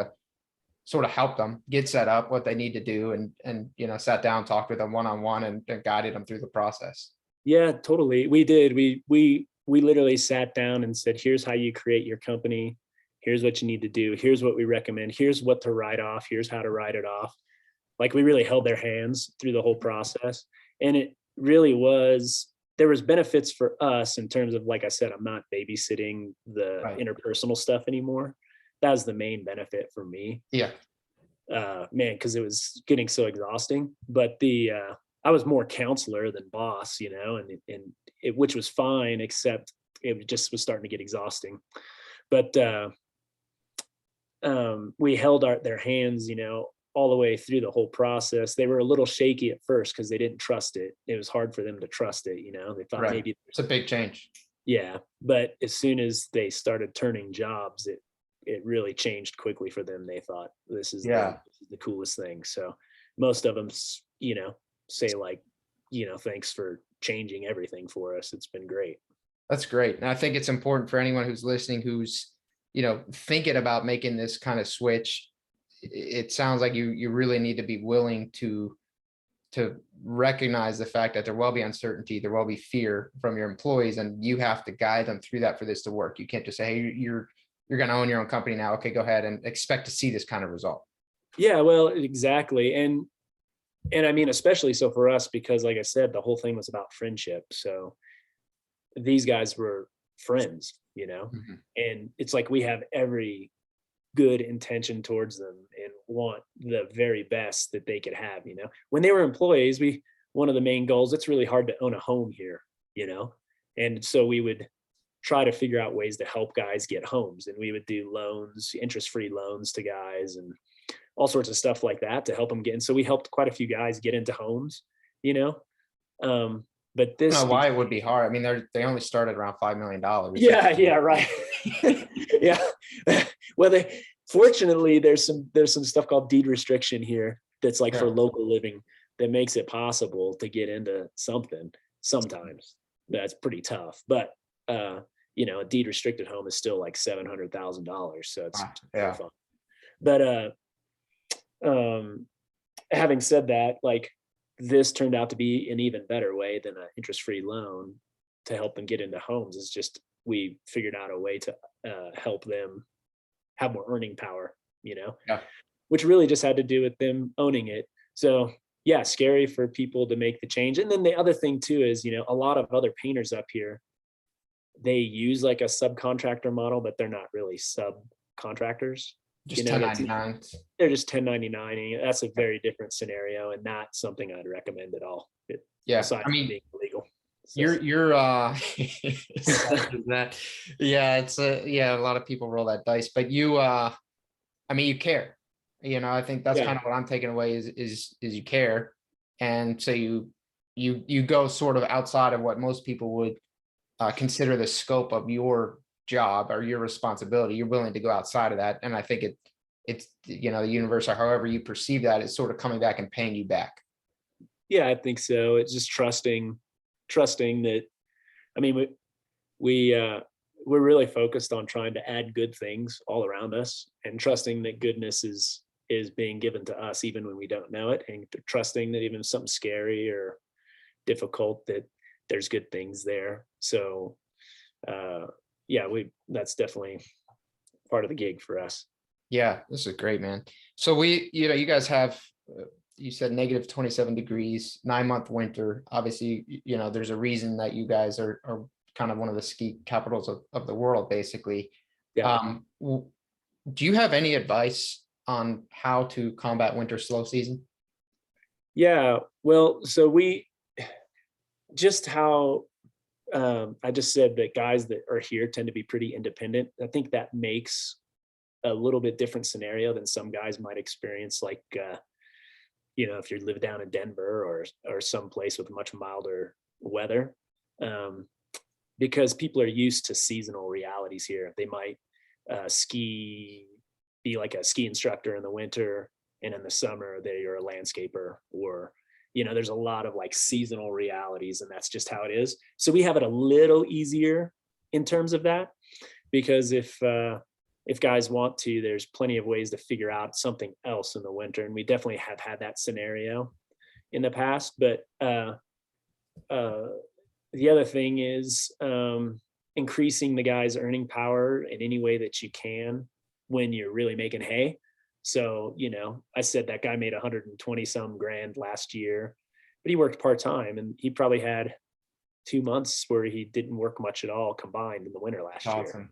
of helped them get set up, what they need to do, and you know, sat down, talked with them one-on-one, and guided them through the process. Yeah, totally. We did. We literally sat down and said, here's how you create your company. Here's what you need to do. Here's what we recommend. Here's what to write off. Here's how to write it off. Like, we really held their hands through the whole process. And it really was, there was benefits for us in terms of, like I said, I'm not babysitting the interpersonal stuff anymore. That was the main benefit for me. Yeah. Man, because it was getting so exhausting. But I was more counselor than boss, you know, and it, which was fine, except it just was starting to get exhausting. But we held their hands, you know, all the way through the whole process. They were a little shaky at first because they didn't trust it. It was hard for them to trust it, you know. They thought maybe it's a big change. Yeah, but as soon as they started turning jobs, it really changed quickly for them. They thought this is the coolest thing. So most of them, you know, say, like, you know, thanks for changing everything for us. It's been great. That's great. And I think it's important for anyone who's listening, who's, you know, thinking about making this kind of switch. It sounds like you really need to be willing to recognize the fact that there will be uncertainty, there will be fear from your employees, and you have to guide them through that for this to work. You can't just say, hey, you're going to own your own company now. Okay, go ahead, and expect to see this kind of result. Yeah, well, exactly. And I mean, especially so for us, because like I said, the whole thing was about friendship. So these guys were friends, you know, and it's like we have every good intention towards them and want the very best that they could have, you know. When they were employees, one of the main goals, it's really hard to own a home here, you know, and so we would try to figure out ways to help guys get homes, and we would do loans, interest-free loans to guys, and all sorts of stuff like that to help them get in. So we helped quite a few guys get into homes, you know. But this, I don't know why it would be hard. I mean, they only started around $5 million. Yeah, right. Yeah. Well, fortunately there's some stuff called deed restriction here that's like for local living that makes it possible to get into something. Sometimes that's pretty tough, but you know, a deed restricted home is still like $700,000, so it's fun. But having said that, like, this turned out to be an even better way than an interest-free loan to help them get into homes. It's just, we figured out a way to help them have more earning power, you know, which really just had to do with them owning it. So yeah, scary for people to make the change. And then the other thing too is, you know, a lot of other painters up here, they use like a subcontractor model, but they're not really subcontractors. Just 1099. They're just 1099ing. That's a very different scenario, and not something I'd recommend at all. I mean, being illegal. So. You're that. Yeah, it's a lot of people roll that dice, but you, I mean, you care. You know, I think that's kind of what I'm taking away is you care, and so you go sort of outside of what most people would consider the scope of your job or your responsibility, you're willing to go outside of that. And I think it's, you know, the universe, or however you perceive that, is sort of coming back and paying you back. Yeah, I think so. It's just trusting that, I mean, we're really focused on trying to add good things all around us, and trusting that goodness is being given to us even when we don't know it, and trusting that even if something scary or difficult, that there's good things there. So yeah, that's definitely part of the gig for us. Yeah, this is great, man. So you know, you guys have, you said negative 27 degrees, 9-month winter. Obviously, you know, there's a reason that you guys are kind of one of the ski capitals of the world, basically. Yeah. Do you have any advice on how to combat winter slow season? Yeah. Well, so just how I just said that guys that are here tend to be pretty independent. I think that makes a little bit different scenario than some guys might experience, like you know, if you live down in Denver or some place with much milder weather, because people are used to seasonal realities here. They might be like a ski instructor in the winter, and in the summer you're a landscaper, or you know, there's a lot of like seasonal realities, and that's just how it is. So we have it a little easier in terms of that, because if guys want to, there's plenty of ways to figure out something else in the winter. And we definitely have had that scenario in the past. But the other thing is increasing the guy's earning power in any way that you can when you're really making hay. So, you know, I said that guy made 120 some grand last year, but he worked part-time, and he probably had 2 months where he didn't work much at all combined in the winter last year.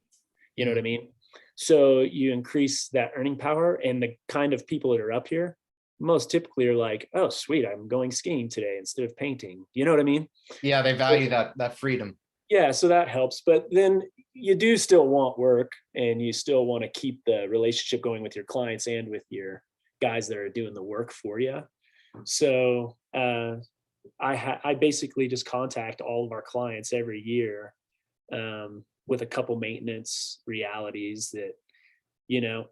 You know what I mean? So you increase that earning power, and the kind of people that are up here most typically are like, oh, sweet, I'm going skiing today instead of painting. You know what I mean? Yeah, they value that freedom. Yeah, so that helps. But then you do still want work, and you still want to keep the relationship going with your clients and with your guys that are doing the work for you. So I basically just contact all of our clients every year with a couple maintenance realities that, you know,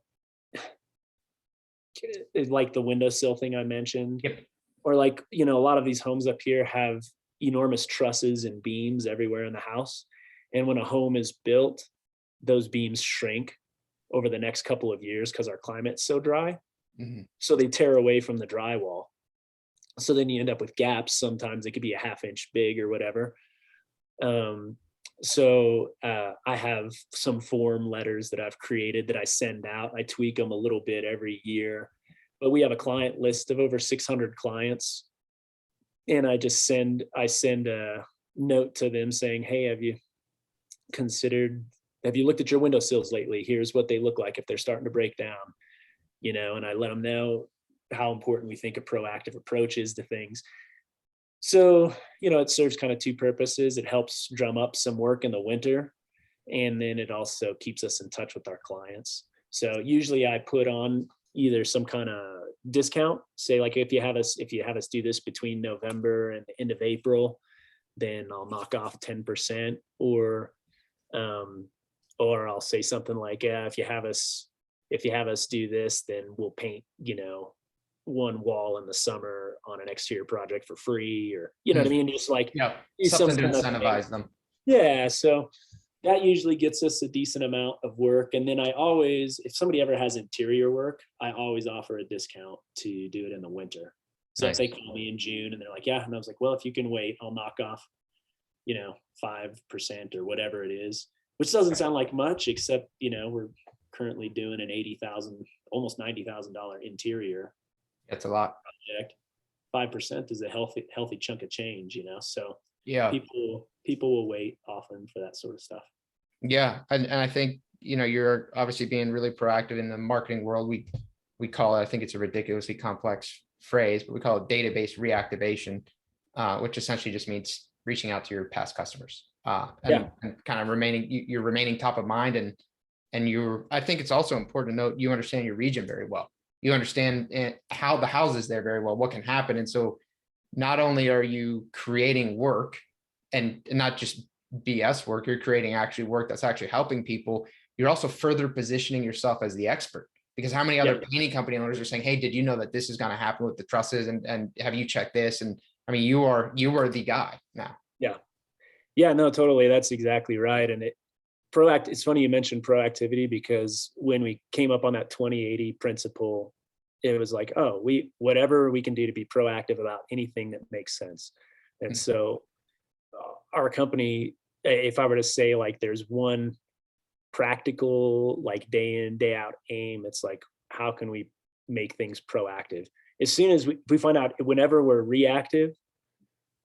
like the windowsill thing I mentioned. Yep. Or like, you know, a lot of these homes up here have enormous trusses and beams everywhere in the house. And when a home is built, those beams shrink over the next couple of years because our climate's so dry. Mm-hmm. So they tear away from the drywall. So then you end up with gaps. Sometimes it could be a ½ inch big or whatever. So I have some form letters that I've created that I send out. I tweak them a little bit every year, but we have a client list of over 600 clients. And I send a note to them saying, hey, have you looked at your windowsills lately? Here's what they look like if they're starting to break down, you know, and I let them know how important we think a proactive approach is to things. So, you know, it serves kind of two purposes. It helps drum up some work in the winter, and then it also keeps us in touch with our clients. So usually I put on either some kind of discount, say like if you have us do this between November and the end of April, then I'll knock off 10%, or I'll say something like, if you have us do this, then we'll paint, you know, one wall in the summer on an exterior project for free, or you know what I mean? Just like something to incentivize them. Yeah. So that usually gets us a decent amount of work. And then I always, if somebody ever has interior work, I always offer a discount to do it in the winter. So nice. If they call me in June and they're like, yeah, and I was like, well, if you can wait, I'll knock off, you know, 5% or whatever it is, which doesn't sound like much, except, you know, we're currently doing an $80,000, almost $90,000 interior. That's a lot. Project. 5% is a healthy chunk of change, you know? So yeah, people will wait often for that sort of stuff. Yeah. And I think, you know, you're obviously being really proactive in the marketing world. We call it, I think it's a ridiculously complex phrase, but we call it database reactivation, which essentially just means reaching out to your past customers and kind of you're remaining top of mind. And I think it's also important to note, you understand your region very well. You understand how the houses there very well, what can happen. And so not only are you creating work and not just BS work. You're creating actually work that's actually helping people. You're also further positioning yourself as the expert, because how many other painting company owners are saying, hey, did you know that this is going to happen with the trusses? And have you checked this? And I mean, you are the guy now. Yeah. Yeah, no, totally. That's exactly right. And it's funny you mentioned proactivity, because when we came up on that 2080 principle, it was like, oh, whatever we can do to be proactive about anything that makes sense. And so our company, if I were to say like there's one practical, like day in, day out aim, it's like, how can we make things proactive? As soon as we find out, whenever we're reactive,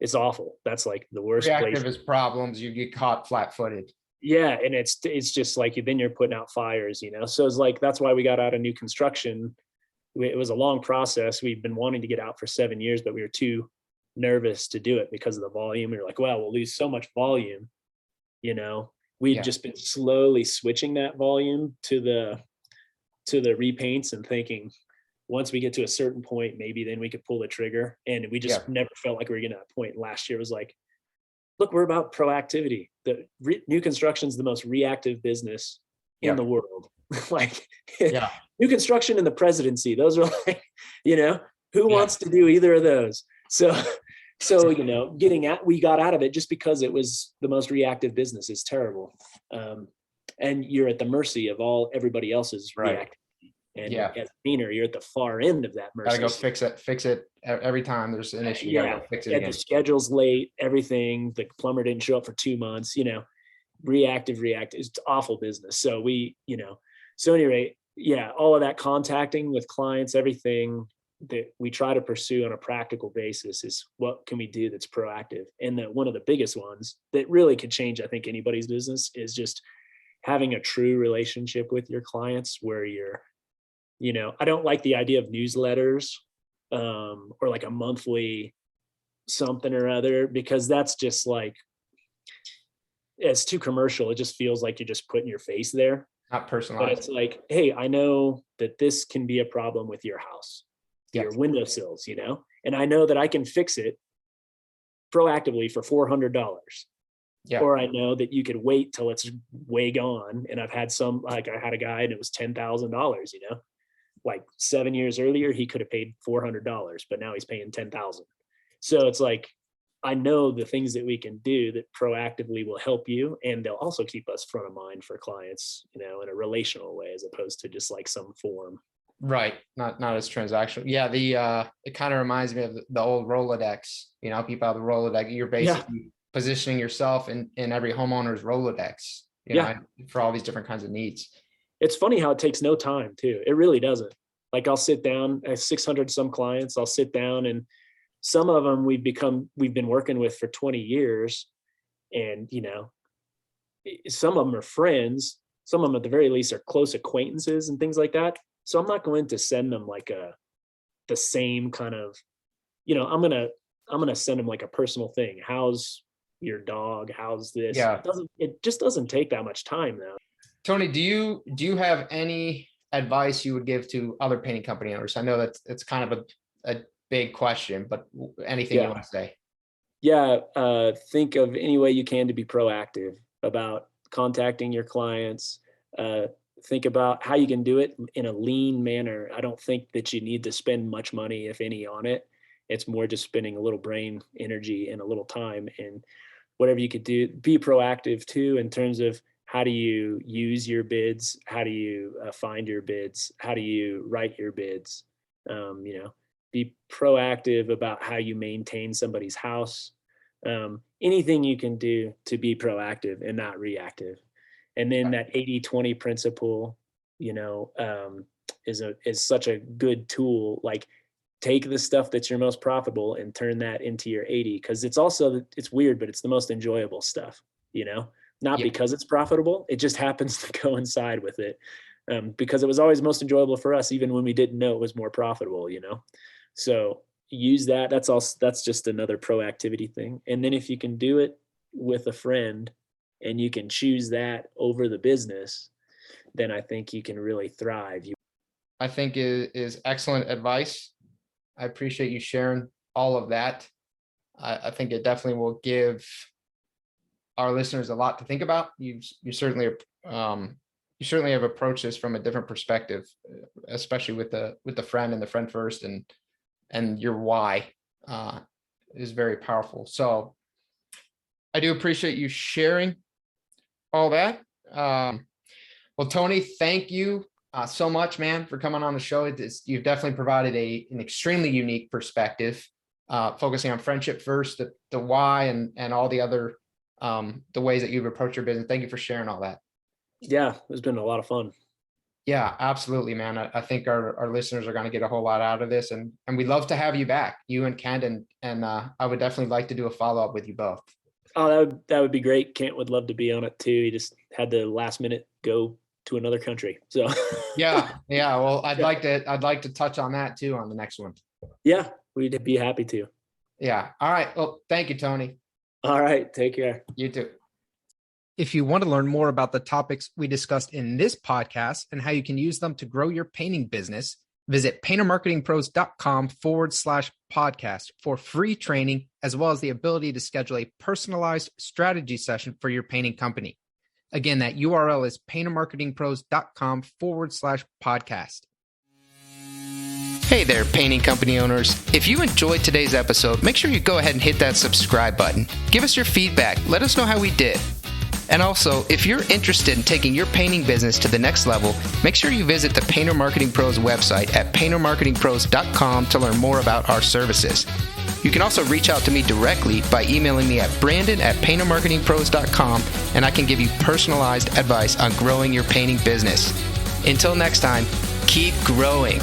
it's awful. That's like the worst place. Reactive is problems. You get caught flat-footed. Yeah, and it's just like then you're putting out fires, So it's like that's why we got out of new construction. It was a long process. We've been wanting to get out for 7 years, but we were too nervous to do it because of the volume. We were like, well, we'll lose so much volume. We've just been slowly switching that volume to the repaints and thinking, once we get to a certain point, maybe then we could pull the trigger. And we just never felt like we were getting to that point. Last year was like, look, we're about proactivity. The new construction is the most reactive business in the world. Like new construction and the presidency, those are like, who wants to do either of those? So, we got out of it just because it was the most reactive business. Is terrible. And you're at the mercy of everybody else's reactivity. And as a painter, you're at the far end of that mercy. Gotta go fix it every time there's an issue. You gotta go fix it again. The schedule's late, everything. The plumber didn't show up for 2 months. Reactive is awful business. So so at any rate, all of that contacting with clients, everything that we try to pursue on a practical basis is what can we do that's proactive. And that one of the biggest ones that really could change, I think, anybody's business is just having a true relationship with your clients where you're, I don't like the idea of newsletters or like a monthly something or other, because that's just like, it's too commercial. It just feels like you're just putting your face there. Not personalized. But it's like, hey, I know that this can be a problem with your house, your windowsills, and I know that I can fix it proactively for $400. Yeah. Or I know that you could wait till it's way gone. And I've had I had a guy and it was $10,000, like 7 years earlier, he could have paid $400, but now he's paying $10,000. So it's like, I know the things that we can do that proactively will help you, and they'll also keep us front of mind for clients, in a relational way, as opposed to just like some form. Right. Not as transactional. Yeah. It kind of reminds me of the old Rolodex, people have the Rolodex. You're basically positioning yourself in every homeowner's Rolodex, for all these different kinds of needs. It's funny how it takes no time too. It really doesn't. Like I'll sit down, I have 600 some clients. I'll sit down, and some of them we've been working with for 20 years. And, some of them are friends. Some of them at the very least are close acquaintances and things like that. So I'm not going to send them like the same kind of, I'm going to send them like a personal thing. How's your dog? How's this? Yeah. It just doesn't take that much time though. Tony, do you have any advice you would give to other painting company owners? I know that it's kind of a big question, but anything you want to say? Yeah. Think of any way you can to be proactive about contacting your clients. Think about how you can do it in a lean manner. I don't think that you need to spend much money, if any, on it. It's more just spending a little brain energy and a little time, and whatever you could do, be proactive too, in terms of how do you use your bids? How do you find your bids? How do you write your bids? Be proactive about how you maintain somebody's house. Anything you can do to be proactive and not reactive. And then that 80-20 principle, is such a good tool. Like, take the stuff that's your most profitable and turn that into your 80. Cause it's weird, but it's the most enjoyable stuff, not because it's profitable. It just happens to coincide with it. Because it was always most enjoyable for us, even when we didn't know it was more profitable, So use that. That's just another proactivity thing. And then if you can do it with a friend and you can choose that over the business, then I think you can really thrive. I think it is excellent advice. I appreciate you sharing all of that. I think it definitely will give our listeners a lot to think about. You certainly have approached this from a different perspective, especially with the friend and the friend first, and your why is very powerful. So I do appreciate you sharing all that. Well, Tony, thank you so much, man, for coming on the show. You've definitely provided an extremely unique perspective, focusing on friendship first, the why, and all the other the ways that you've approached your business. Thank you for sharing all that. Yeah, it's been a lot of fun. Yeah, absolutely, man. I think our listeners are going to get a whole lot out of this, and we'd love to have you back, you and Kent, and I would definitely like to do a follow-up with you both. Oh, that would be great. Kent would love to be on it too. He just had the last minute go to another country. So yeah. Well, I'd like to touch on that too on the next one. Yeah, we'd be happy to. Yeah. All right. Well, thank you, Tony. All right. Take care. You too. If you want to learn more about the topics we discussed in this podcast and how you can use them to grow your painting business, visit paintermarketingpros.com/podcast for free training, as well as the ability to schedule a personalized strategy session for your painting company. Again, that URL is paintermarketingpros.com/podcast. Hey there, painting company owners. If you enjoyed today's episode, make sure you go ahead and hit that subscribe button. Give us your feedback. Let us know how we did. And also, if you're interested in taking your painting business to the next level, make sure you visit the Painter Marketing Pros website at paintermarketingpros.com to learn more about our services. You can also reach out to me directly by emailing me at brandon@paintermarketingpros.com, and I can give you personalized advice on growing your painting business. Until next time, keep growing.